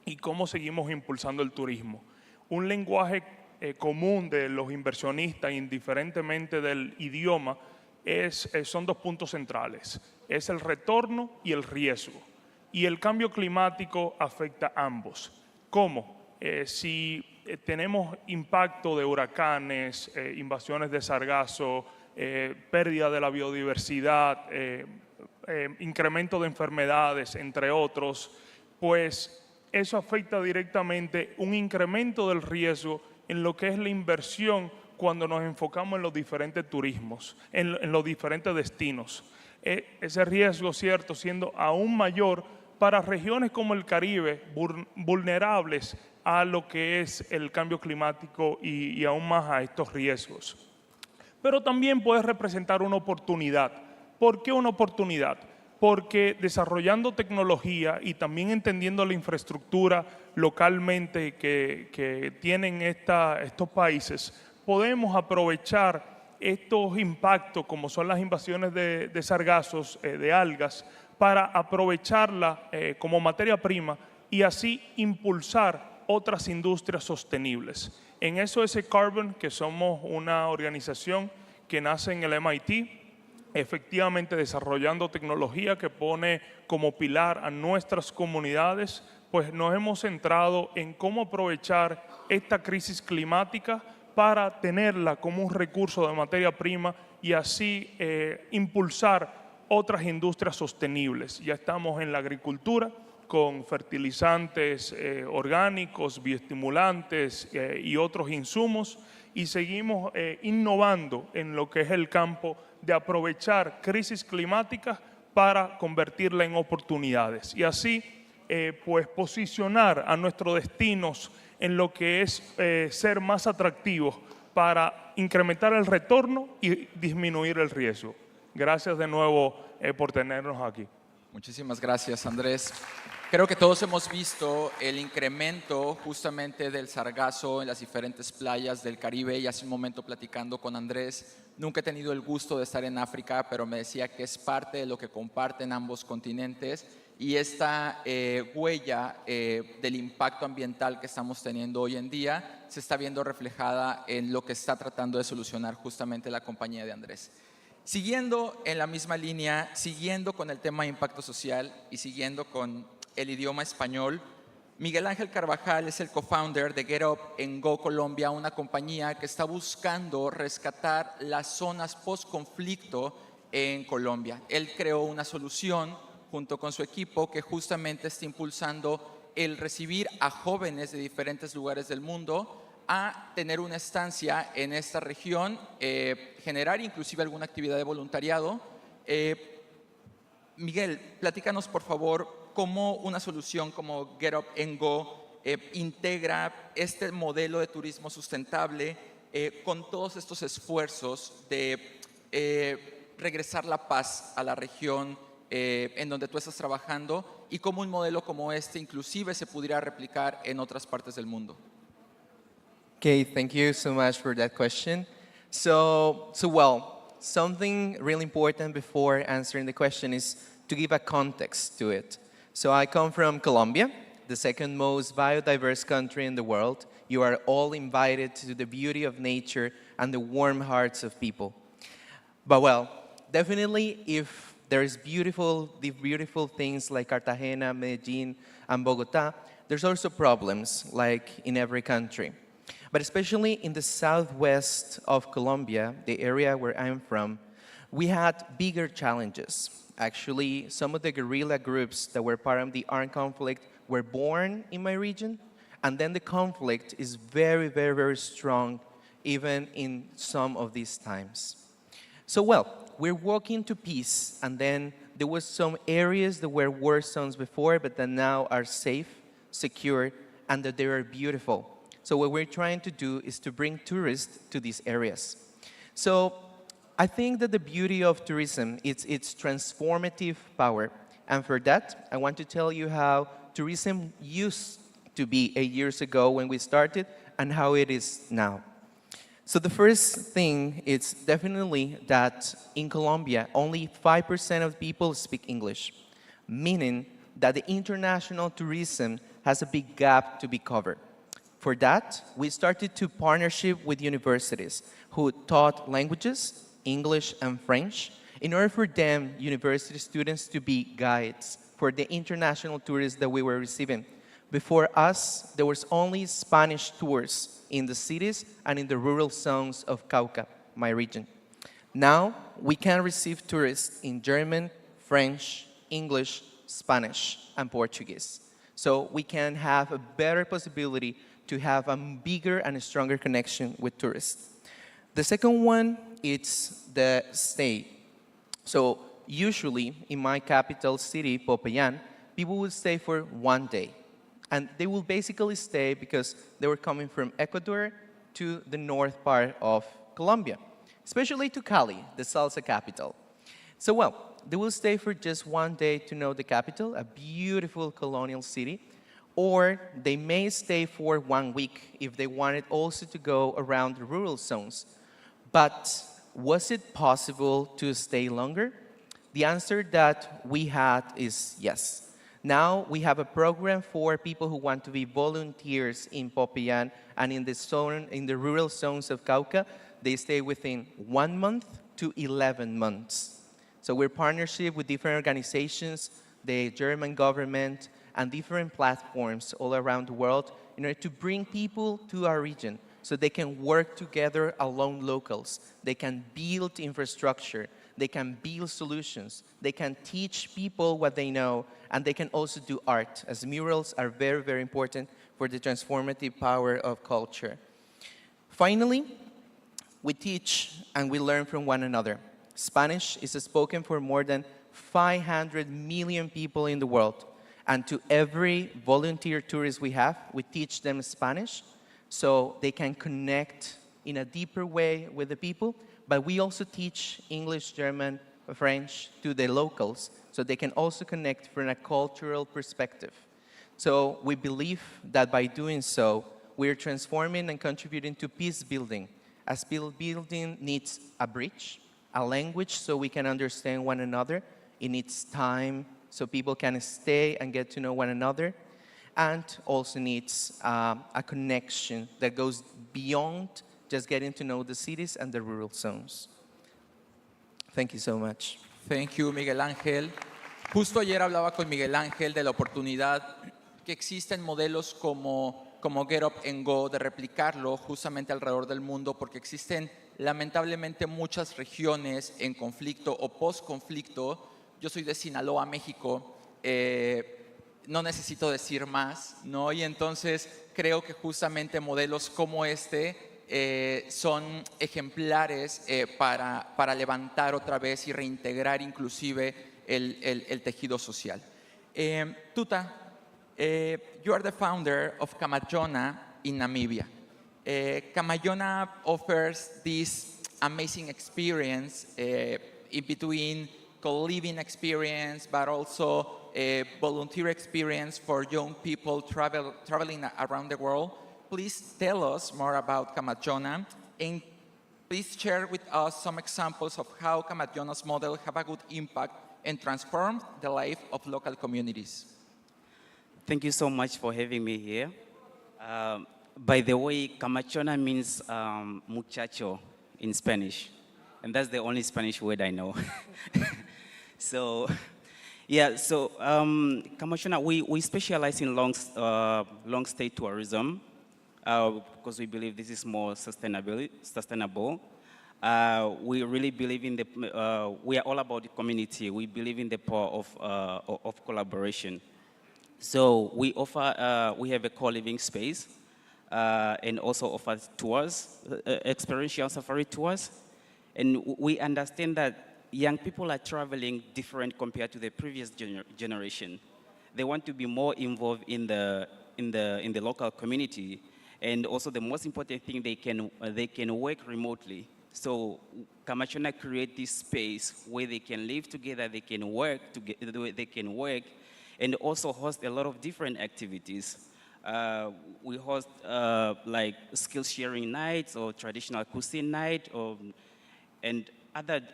y cómo seguimos impulsando el turismo. Un lenguaje común de los inversionistas, indiferentemente del idioma, son dos puntos centrales. Es el retorno y el riesgo. Y el cambio climático afecta a ambos. ¿Cómo? Si tenemos impacto de huracanes, invasiones de sargazo, pérdida de la biodiversidad, incremento de enfermedades, entre otros, pues eso afecta directamente un incremento del riesgo en lo que es la inversión cuando nos enfocamos en los diferentes turismos, en los diferentes destinos. Ese riesgo, cierto, siendo aún mayor para regiones como el Caribe, vulnerables a lo que es el cambio climático y aún más a estos riesgos. Pero también puede representar una oportunidad. ¿Por qué una oportunidad? Porque desarrollando tecnología y también entendiendo la infraestructura localmente que tienen estos países, podemos aprovechar estos impactos como son las invasiones de sargazos, de algas, para aprovecharla como materia prima y así impulsar otras industrias sostenibles. En SOS Carbon, que somos una organización que nace en el MIT, efectivamente desarrollando tecnología que pone como pilar a nuestras comunidades, pues nos hemos centrado en cómo aprovechar esta crisis climática para tenerla como un recurso de materia prima y así impulsar otras industrias sostenibles. Ya estamos en la agricultura con fertilizantes orgánicos, bioestimulantes y otros insumos y seguimos innovando en lo que es el campo de aprovechar crisis climáticas para convertirla en oportunidades y así pues posicionar a nuestros destinos en lo que es ser más atractivos para incrementar el retorno y disminuir el riesgo. Gracias de nuevo por tenernos aquí. Muchísimas gracias, Andrés. Creo que todos hemos visto el incremento justamente del sargazo en las diferentes playas del Caribe y hace un momento platicando con Andrés, nunca he tenido el gusto de estar en África, pero me decía que es parte de lo que comparten ambos continentes y esta huella del impacto ambiental que estamos teniendo hoy en día se está viendo reflejada en lo que está tratando de solucionar justamente la compañía de Andrés. Siguiendo en la misma línea, siguiendo con el tema de impacto social y siguiendo con el idioma español, Miguel Ángel Carvajal es el co-founder de Get Up and Go Colombia, una compañía que está buscando rescatar las zonas post-conflicto en Colombia. Él creó una solución junto con su equipo que justamente está impulsando el recibir a jóvenes de diferentes lugares del mundo a tener una estancia en esta región, generar inclusive alguna actividad de voluntariado. Miguel, platícanos por favor cómo una solución como Get Up and Go integra este modelo de turismo sustentable con todos estos esfuerzos de regresar la paz a la región en donde tú estás trabajando y cómo un modelo como este inclusive se pudiera replicar en otras partes del mundo. Okay, thank you so much for that question. So something really important before answering the question is to give a context to it. So I come from Colombia, the second most biodiverse country in the world. You are all invited to the beauty of nature and the warm hearts of people. But well, definitely if there's the beautiful things like Cartagena, Medellin, and Bogota, there's also problems like in every country. But especially in the southwest of Colombia, the area where I'm from, we had bigger challenges. Actually, some of the guerrilla groups that were part of the armed conflict were born in my region, and then the conflict is very, very, very strong even in some of these times. So, well, we're walking to peace, and then there was some areas that were war zones before, but that now are safe, secure, and that they are beautiful. So what we're trying to do is to bring tourists to these areas. So I think that the beauty of tourism is its transformative power. And for that, I want to tell you how tourism used to be 8 years ago when we started and how it is now. So the first thing is definitely that in Colombia, only 5% of people speak English, meaning that the international tourism has a big gap to be covered. For that, we started to partnership with universities who taught languages, English and French, in order for them, university students, to be guides for the international tourists that we were receiving. Before us, there was only Spanish tours in the cities and in the rural zones of Cauca, my region. Now, we can receive tourists in German, French, English, Spanish, and Portuguese. So we can have a better possibility to have a bigger and a stronger connection with tourists. The second one, it's the stay. So usually in my capital city, Popayan, people will stay for 1 day. And they will basically stay because they were coming from Ecuador to the north part of Colombia, especially to Cali, the salsa capital. So well, they will stay for just 1 day to know the capital, a beautiful colonial city, or they may stay for 1 week if they wanted also to go around the rural zones. But was it possible to stay longer? The answer that we had is yes. Now we have a program for people who want to be volunteers in Popayan and in the rural zones of Cauca. They stay within 1 month to 11 months. So we're partnership with different organizations, the German government, and different platforms all around the world in order to bring people to our region so they can work together along locals. They can build infrastructure. They can build solutions. They can teach people what they know, and they can also do art, as murals are very, very important for the transformative power of culture. Finally, we teach and we learn from one another. Spanish is spoken for more than 500 million people in the world. And to every volunteer tourist we have, we teach them Spanish so they can connect in a deeper way with the people. But we also teach English, German, French to the locals so they can also connect from a cultural perspective. So we believe that by doing so, we're transforming and contributing to peace building. As peace building needs a bridge, a language so we can understand one another. It needs time so people can stay and get to know one another, and also needs a connection that goes beyond just getting to know the cities and the rural zones. Thank you so much. Thank you, Miguel Ángel. Justo ayer hablaba con Miguel Ángel de la oportunidad que existen modelos como Get Up and Go, de replicarlo justamente alrededor del mundo, porque existen lamentablemente muchas regiones en conflicto o post-conflicto. Yo soy de Sinaloa, México, no necesito decir más, ¿no? Y entonces creo que justamente modelos como este son ejemplares para levantar otra vez y reintegrar inclusive el tejido social. Tuta, you are the founder of Camayona in Namibia. Camayona offers this amazing experience in between co-living experience, but also a volunteer experience for young people traveling around the world. Please tell us more about Camayona, and please share with us some examples of how Camayona's model have a good impact and transform the life of local communities. Thank you so much for having me here. By the way, Camayona means muchacho in Spanish. and that's the only Spanish word I know. So, yeah, so Kamashona, we specialize in long stay tourism because we believe this is more sustainable. We really believe in we are all about the community. We believe in the power of collaboration. So we offer, we have a co-living space and also offer tours, experiential safari tours. And we understand that young people are traveling different compared to the previous generation. They want to be more involved in the local community, and also the most important thing, they can work remotely. So Kamashona create this space where they can live together, they can work and also host a lot of different activities. We host like skill sharing nights or traditional cuisine night and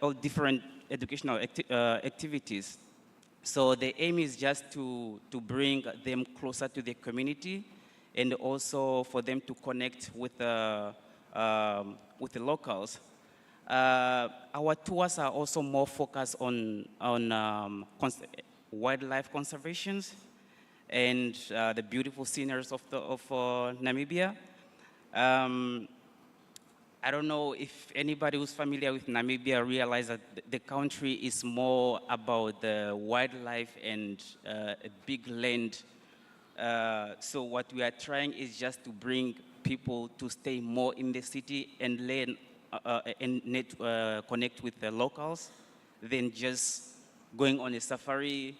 all different educational activities. So the aim is just to bring them closer to the community and also for them to connect with the locals. Our tours are also more focused on wildlife conservation and the beautiful sceneries of Namibia. I don't know if anybody who's familiar with Namibia realizes that the country is more about the wildlife and a big land. So what we are trying is just to bring people to stay more in the city and learn and connect with the locals than just going on a safari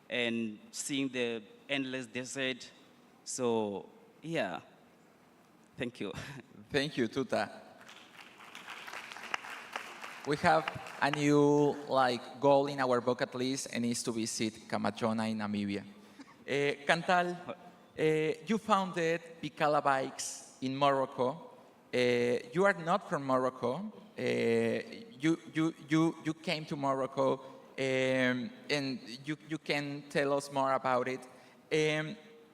and seeing the endless desert. So, yeah, thank you. Thank you, Tuta. We have a new goal in our bucket list, and it's to visit Kamashona in Namibia. Cantal, you founded Picala Bikes in Morocco. You are not from Morocco. You came to Morocco, and you can tell us more about it.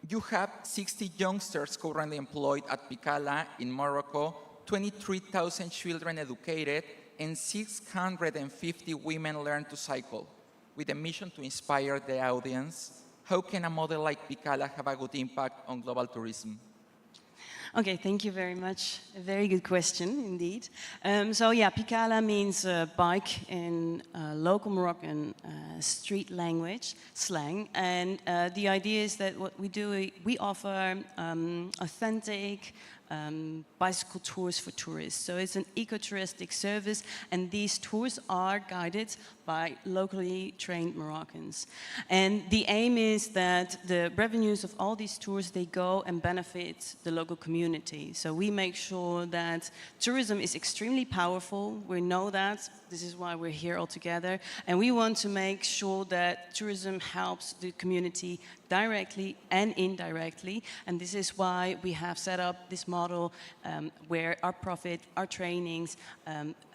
You have 60 youngsters currently employed at Picala in Morocco, 23,000 children educated, and 650 women learn to cycle. With a mission to inspire the audience, how can a model like Picala have a good impact on global tourism? Okay, thank you very much. A very good question indeed. So yeah, Picala means bike in local Moroccan street language, slang. And the idea is that what we do, we offer authentic bicycle tours for tourists. So it's an ecotouristic service, and these tours are guided by locally trained Moroccans. And the aim is that the revenues of all these tours, they go and benefit the local community. So we make sure that tourism is extremely powerful. We know that. This is why we're here all together. And we want to make sure that tourism helps the community directly and indirectly. And this is why we have set up this model where our profit, our trainings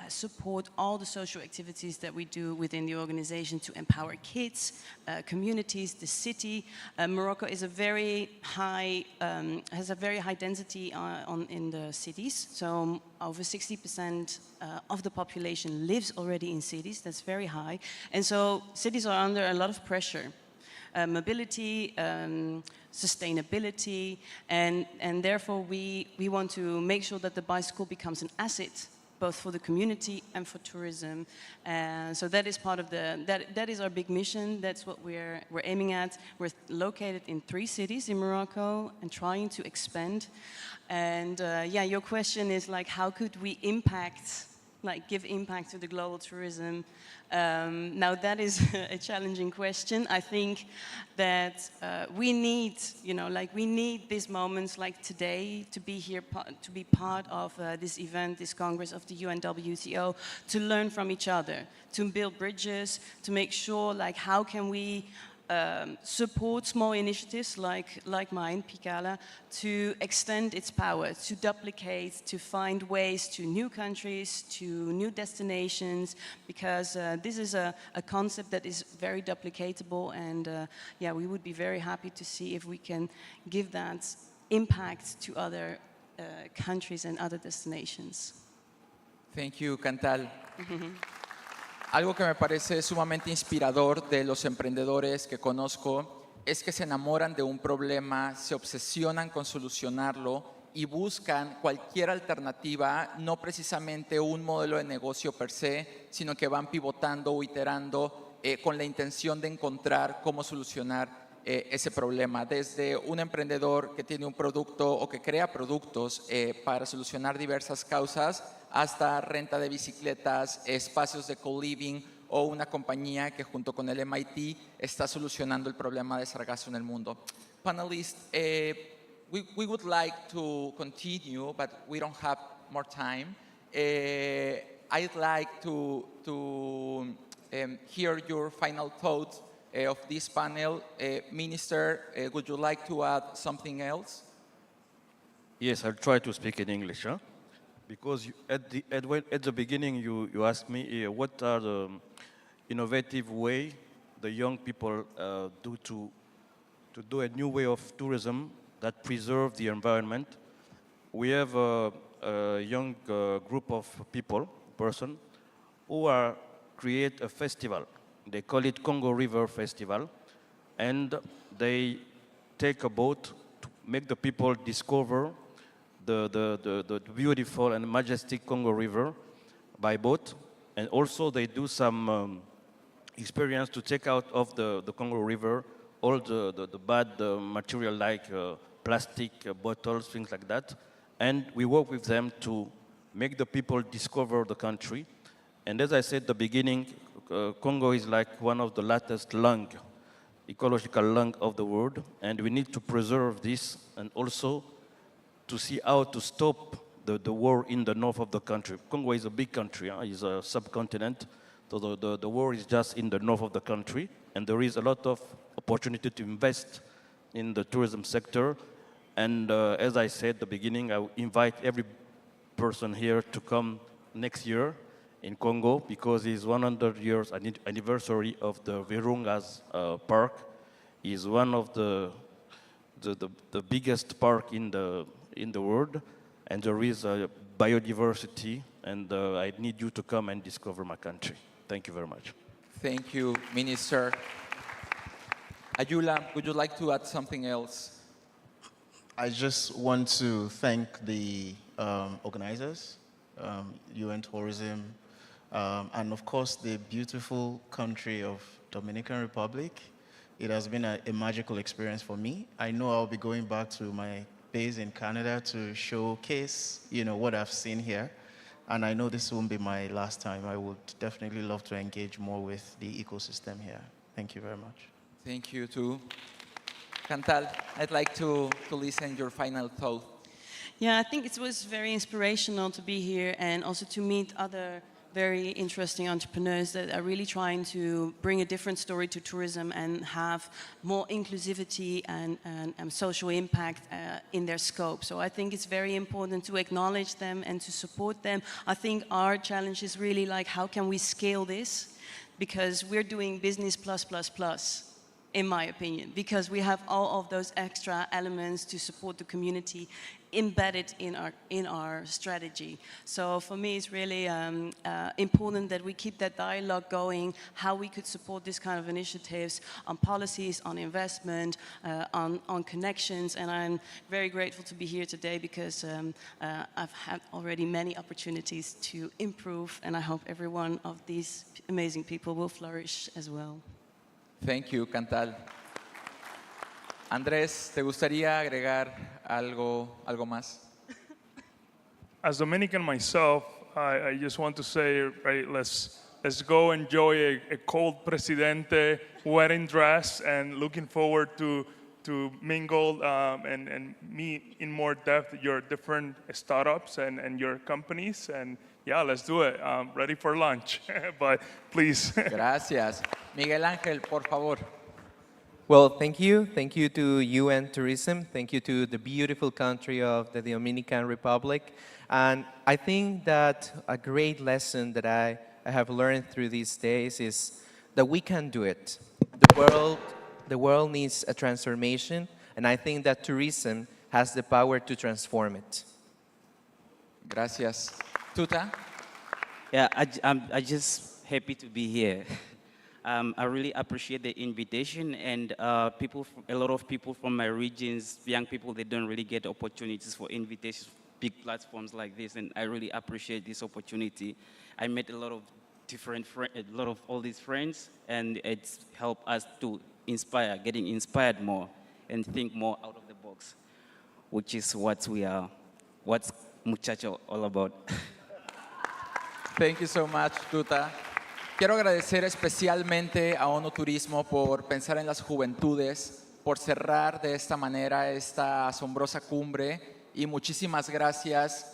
support all the social activities that we do within the organization to empower kids, communities, the city. Morocco is a very high, has a very high density in the cities. So over 60% of the population lives already in cities. That's very high. And so cities are under a lot of pressure. Mobility, sustainability, and therefore we want to make sure that the bicycle becomes an asset both for the community and for tourism. So that is part of that is our big mission. That's what we're aiming at. We're located in 3 cities in Morocco and trying to expand. And yeah, your question is like, how could we give impact to the global tourism? Now that is a challenging question. I think that we need, we need these moments like today to be here, to be part of this event, this Congress of the UNWTO, to learn from each other, to build bridges, to make sure how can we support small initiatives like mine, Picala, to extend its power, to duplicate, to find ways to new countries, to new destinations, because this is a concept that is very duplicatable, and yeah, we would be very happy to see if we can give that impact to other countries and other destinations. Thank you, Cantal. Algo que me parece sumamente inspirador de los emprendedores que conozco es que se enamoran de un problema, se obsesionan con solucionarlo y buscan cualquier alternativa, no precisamente un modelo de negocio per se, sino que van pivotando o iterando con la intención de encontrar cómo solucionar ese problema. Desde un emprendedor que tiene un producto o que crea productos para solucionar diversas causas, hasta renta de bicicletas, espacios de co-living o una compañía que junto con el MIT está solucionando el problema de sargazo en el mundo. Panelists, we would like to continue, but we don't have more time. I'd like to hear your final thoughts of this panel. Minister, would you like to add something else? Yes, I'll try to speak in English, huh? Because at the beginning you asked me what are the innovative way the young people do to do a new way of tourism that preserve the environment. We have a young group of person who create a festival. They call it Congo River Festival, and they take a boat to make the people discover the beautiful and majestic Congo River by boat, and also they do some experience to take out of the Congo River all the bad material like plastic bottles, things like that, and we work with them to make the people discover the country. And as I said at the beginning, Congo is like one of the latest ecological lung of the world, and we need to preserve this and also to see how to stop the war in the north of the country. Congo is a big country, it's a subcontinent, so the war is just in the north of the country, and there is a lot of opportunity to invest in the tourism sector. And as I said at the beginning, I invite every person here to come next year in Congo because it's 100 years anniversary of the Virunga's park. It's one of the biggest park in the world, and there is a biodiversity, and I need you to come and discover my country. Thank you very much. Thank you, Minister. Ayula, would you like to add something else? I just want to thank the organizers, UN Tourism, and of course the beautiful country of Dominican Republic. It has been a magical experience for me. I know I'll be going back to my base in Canada to showcase, what I've seen here. And I know this won't be my last time. I would definitely love to engage more with the ecosystem here. Thank you very much. Thank you too. Cantal, I'd like to listen your final thought. Yeah, I think it was very inspirational to be here and also to meet other very interesting entrepreneurs that are really trying to bring a different story to tourism and have more inclusivity and social impact in their scope. So I think it's very important to acknowledge them and to support them. I think our challenge is really like, how can we scale this? Because we're doing business plus, in my opinion, because we have all of those extra elements to support the community embedded in our strategy. So for me, it's really important that we keep that dialogue going, how we could support this kind of initiatives on policies, on investment, on connections. And I'm very grateful to be here today because I've had already many opportunities to improve, and I hope every one of these amazing people will flourish as well. Thank you, Cantal. Andrés, ¿te gustaría agregar algo más? As Dominican myself, I just want to say, right, let's go enjoy a cold Presidente wedding dress, and looking forward to mingle and meet in more depth your different startups and your companies. And yeah, let's do it. Ready for lunch, but please. Gracias. Miguel Ángel, por favor. Well, thank you. Thank you to UN Tourism. Thank you to the beautiful country of the Dominican Republic. And I think that a great lesson that I have learned through these days is that we can do it. The world needs a transformation, and I think that tourism has the power to transform it. Gracias. Tuta? Yeah, I'm just happy to be here. I really appreciate the invitation, and a lot of people from my regions, young people, they don't really get opportunities for invitations, big platforms like this, and I really appreciate this opportunity. I met a lot of all these friends, and it's helped us to getting inspired more, and think more out of the box, which is what's Muchacho all about. Thank you so much, Tuta. Quiero agradecer especialmente a ONU Turismo por pensar en las juventudes, por cerrar de esta manera esta asombrosa cumbre, y muchísimas gracias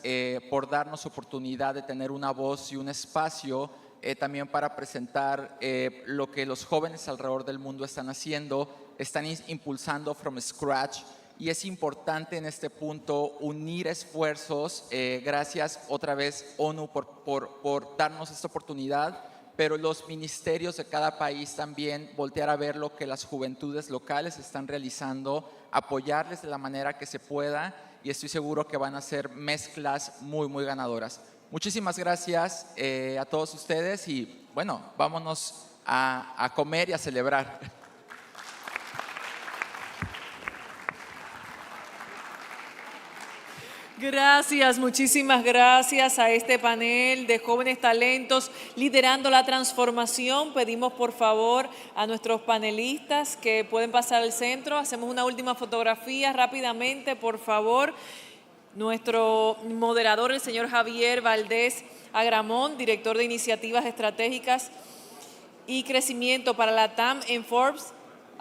por darnos oportunidad de tener una voz y un espacio también para presentar lo que los jóvenes alrededor del mundo están haciendo, están impulsando from scratch, y es importante en este punto unir esfuerzos. Gracias otra vez ONU por darnos esta oportunidad, pero los ministerios de cada país también voltear a ver lo que las juventudes locales están realizando, apoyarles de la manera que se pueda, y estoy seguro que van a ser mezclas muy, muy ganadoras. Muchísimas gracias a todos ustedes, y bueno, vámonos a comer y a celebrar. Gracias, muchísimas gracias a este panel de jóvenes talentos liderando la transformación. Pedimos por favor a nuestros panelistas que pueden pasar al centro. Hacemos una última fotografía rápidamente, por favor. Nuestro moderador, el señor Javier Valdés Agramón, director de Iniciativas Estratégicas y Crecimiento para la TAM en Forbes.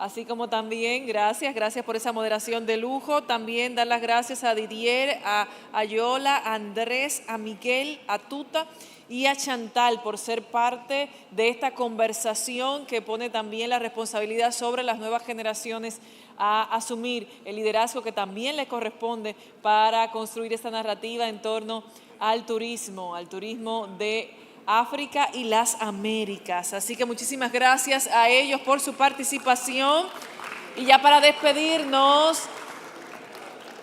Así como también, gracias por esa moderación de lujo. También dar las gracias a Didier, a Ayola, a Andrés, a Miguel, a Tuta y a Chantal por ser parte de esta conversación que pone también la responsabilidad sobre las nuevas generaciones a asumir el liderazgo que también les corresponde para construir esta narrativa en torno al turismo de África y las Américas. Así que muchísimas gracias a ellos por su participación. Y ya para despedirnos,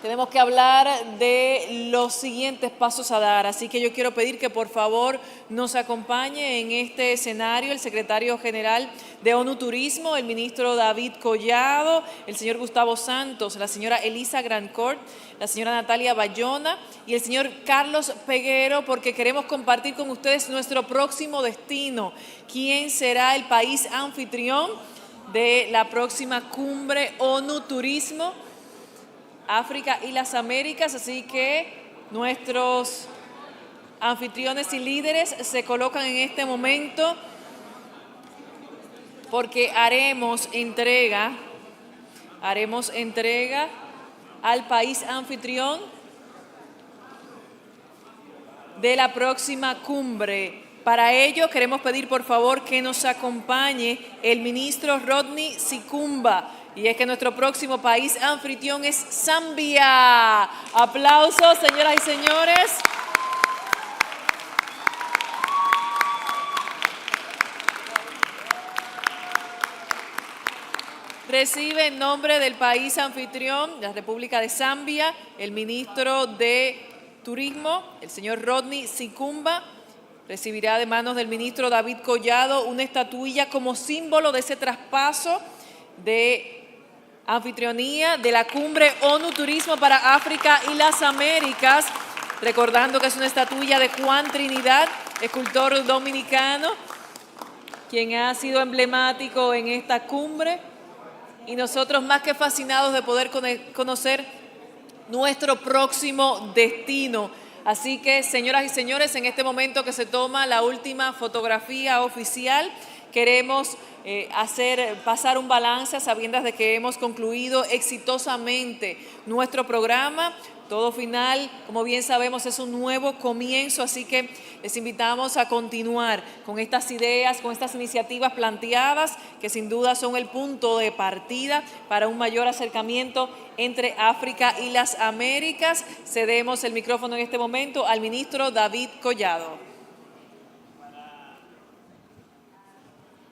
tenemos que hablar de los siguientes pasos a dar. Así que yo quiero pedir que por favor nos acompañe en este escenario el secretario general de ONU Turismo, el ministro David Collado, el señor Gustavo Santos, la señora Elisa Grandcourt, la señora Natalia Bayona y el señor Carlos Peguero, porque queremos compartir con ustedes nuestro próximo destino. ¿Quién será el país anfitrión de la próxima cumbre ONU Turismo, África y las Américas? Así que nuestros anfitriones y líderes se colocan en este momento porque haremos entrega al país anfitrión de la próxima cumbre. Para ello queremos pedir por favor que nos acompañe el ministro Rodney Sikumba. Y es que nuestro próximo país anfitrión es Zambia. Aplausos, señoras y señores. Recibe en nombre del país anfitrión, la República de Zambia, el ministro de Turismo, el señor Rodney Sikumba. Recibirá de manos del ministro David Collado una estatuilla como símbolo de ese traspaso de anfitrionía de la cumbre ONU Turismo para África y las Américas, recordando que es una estatuilla de Juan Trinidad, escultor dominicano, quien ha sido emblemático en esta cumbre, y nosotros más que fascinados de poder conocer nuestro próximo destino. Así que, señoras y señores, en este momento que se toma la última fotografía oficial, queremos pasar un balance a sabiendas de que hemos concluido exitosamente nuestro programa. Todo final, como bien sabemos, es un nuevo comienzo, así que les invitamos a continuar con estas ideas, con estas iniciativas planteadas, que sin duda son el punto de partida para un mayor acercamiento entre África y las Américas. Cedemos el micrófono en este momento al ministro David Collado.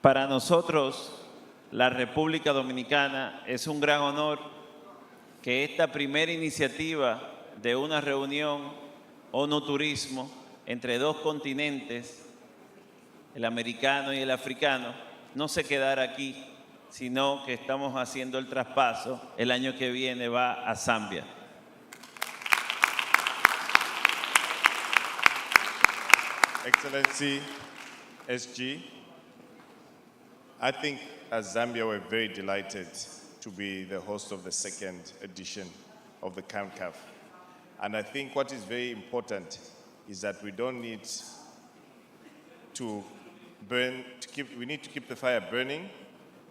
Para nosotros, la República Dominicana, es un gran honor que esta primera iniciativa de una reunión ONU Turismo entre dos continentes el americano y el africano, no se quedara aquí, sino que estamos haciendo el traspaso. El año que viene va a Zambia. Excellency SG, I think as Zambia we're very delighted to be the host of the second edition of the CANCAF. And I think what is very important is that we don't need to we need to keep the fire burning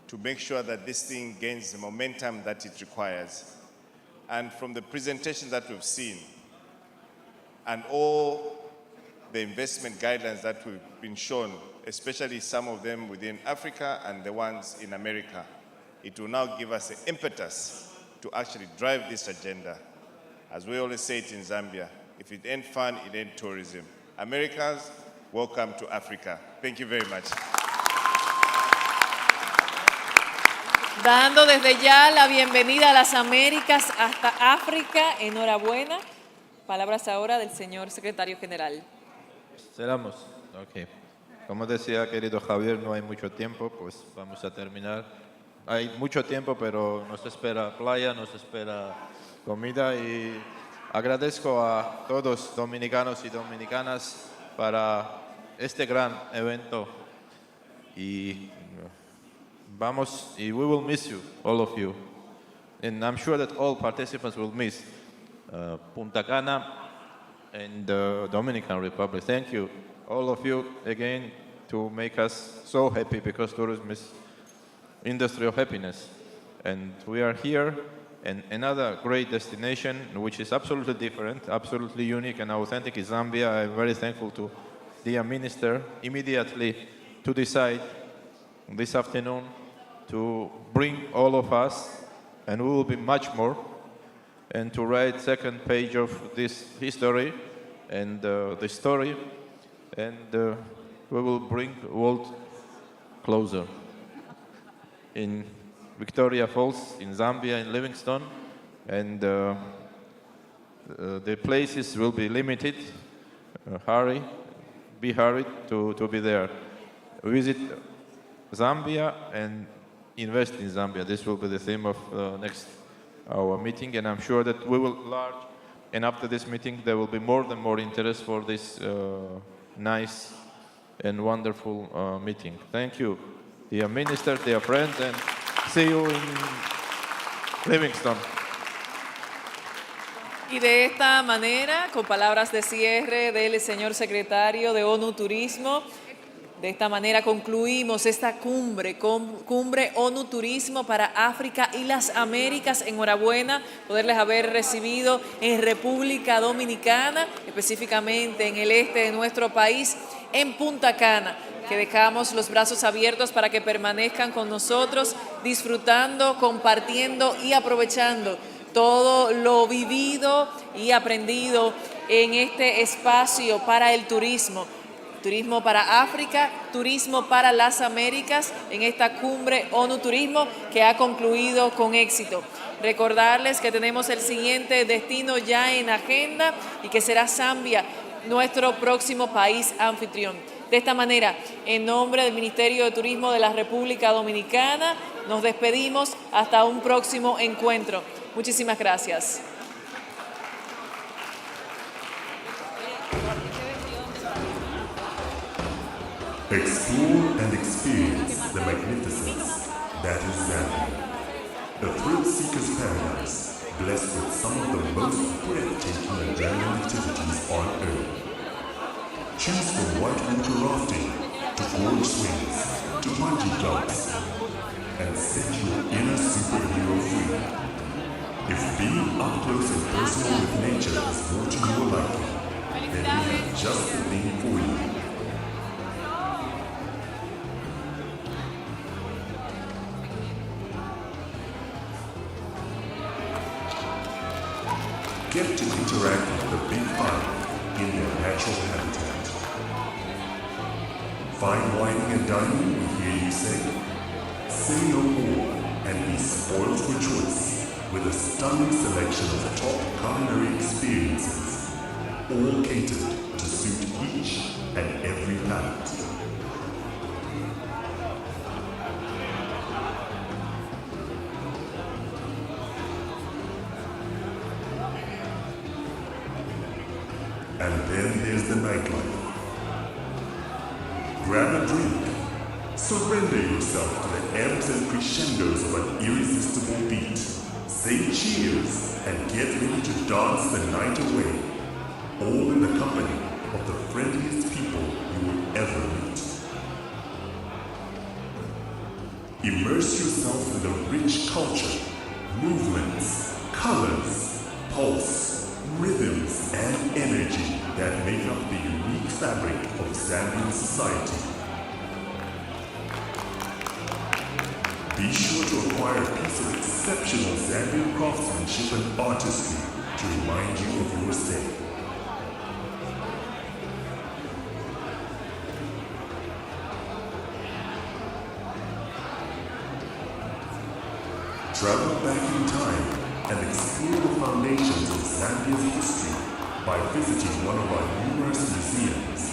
to make sure that this thing gains the momentum that it requires. And from the presentations that we've seen and all the investment guidelines that we've been shown, especially some of them within Africa and the ones in America, it will now give us the impetus to actually drive this agenda. As we always say it in Zambia, if it ain't fun, it ain't tourism. Americas, welcome to Africa. Thank you very much. Dando desde ya la bienvenida a las Américas hasta África, enhorabuena. Palabras ahora del señor secretario general. Cerramos. Ok. Como decía querido Javier, no hay mucho tiempo, pues vamos a terminar. Hay mucho tiempo, pero nos espera playa, nos espera comida y agradezco a todos dominicanos y dominicanas para este gran evento y vamos, y we will miss you, all of you. And I'm sure that all participants will miss Punta Cana and the Dominican Republic. Thank you, all of you, again, to make us so happy because tourism is industry of happiness. And we are here in another great destination, which is absolutely different, absolutely unique and authentic is Zambia. I'm very thankful to the Minister immediately to decide this afternoon to bring all of us, and we will be much more, and to write second page of this history and the story, and we will bring the world closer. In Victoria Falls, in Zambia, in Livingstone, and the places will be limited. Be hurried to be there. Visit Zambia and invest in Zambia. This will be the theme of next our meeting, and I'm sure that we will large. And after this meeting, there will be more and more interest for this nice and wonderful meeting. Thank you, dear minister, dear friends, and see you in Livingstone. Y de esta manera, con palabras de cierre del señor secretario de ONU Turismo, de esta manera concluimos esta cumbre ONU Turismo para África y las Américas. Enhorabuena poderles haber recibido en República Dominicana, específicamente en el este de nuestro país, en Punta Cana, que dejamos los brazos abiertos para que permanezcan con nosotros, disfrutando, compartiendo y aprovechando todo lo vivido y aprendido en este espacio para el turismo. Turismo para África, turismo para las Américas, en esta cumbre ONU Turismo que ha concluido con éxito. Recordarles que tenemos el siguiente destino ya en agenda y que será Zambia, nuestro próximo país anfitrión. De esta manera, en nombre del Ministerio de Turismo de la República Dominicana, nos despedimos hasta un próximo encuentro. Muchísimas gracias. Explore and experience the magnificence that is Zambia, a thrill-seeker's paradise blessed with some of the most breathtaking adrenaline activities on Earth. Choose from whitewater rafting to gorge swings to bungee jumps and set your inner superhero free. If being up close and personal with nature is more to your liking, then we have just the thing for you. Get to interact with the big five in their natural habitat. Fine whining and dining, we hear you say? Say no more and be spoiled for choice with a stunning selection of top culinary experiences, all catered to suit each and every palate. And then there's the nightlife. Grab a drink. Surrender yourself to the ebbs and crescendos of an irresistible beat. Say cheers and get ready to dance the night away. All in the company of the friendliest people you will ever meet. Immerse yourself in the rich culture, movements, colors, pulse, rhythms, and energy that make up the unique fabric of Zambian society. Be sure to acquire a piece of exceptional Zambian craftsmanship and artistry to remind you of your stay. Travel back in time and explore the foundations of Zambia's history by visiting one of our numerous museums.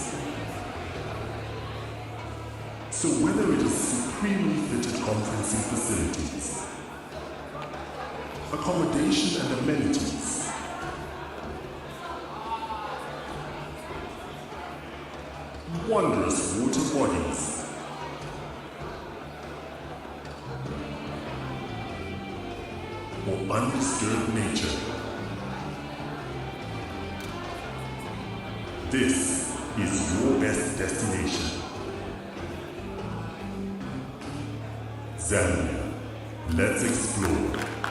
So whether it is supremely fitted conferencing facilities, accommodation and amenities, wondrous water bodies, or undisturbed nature, this is your best destination. Zambia, let's explore.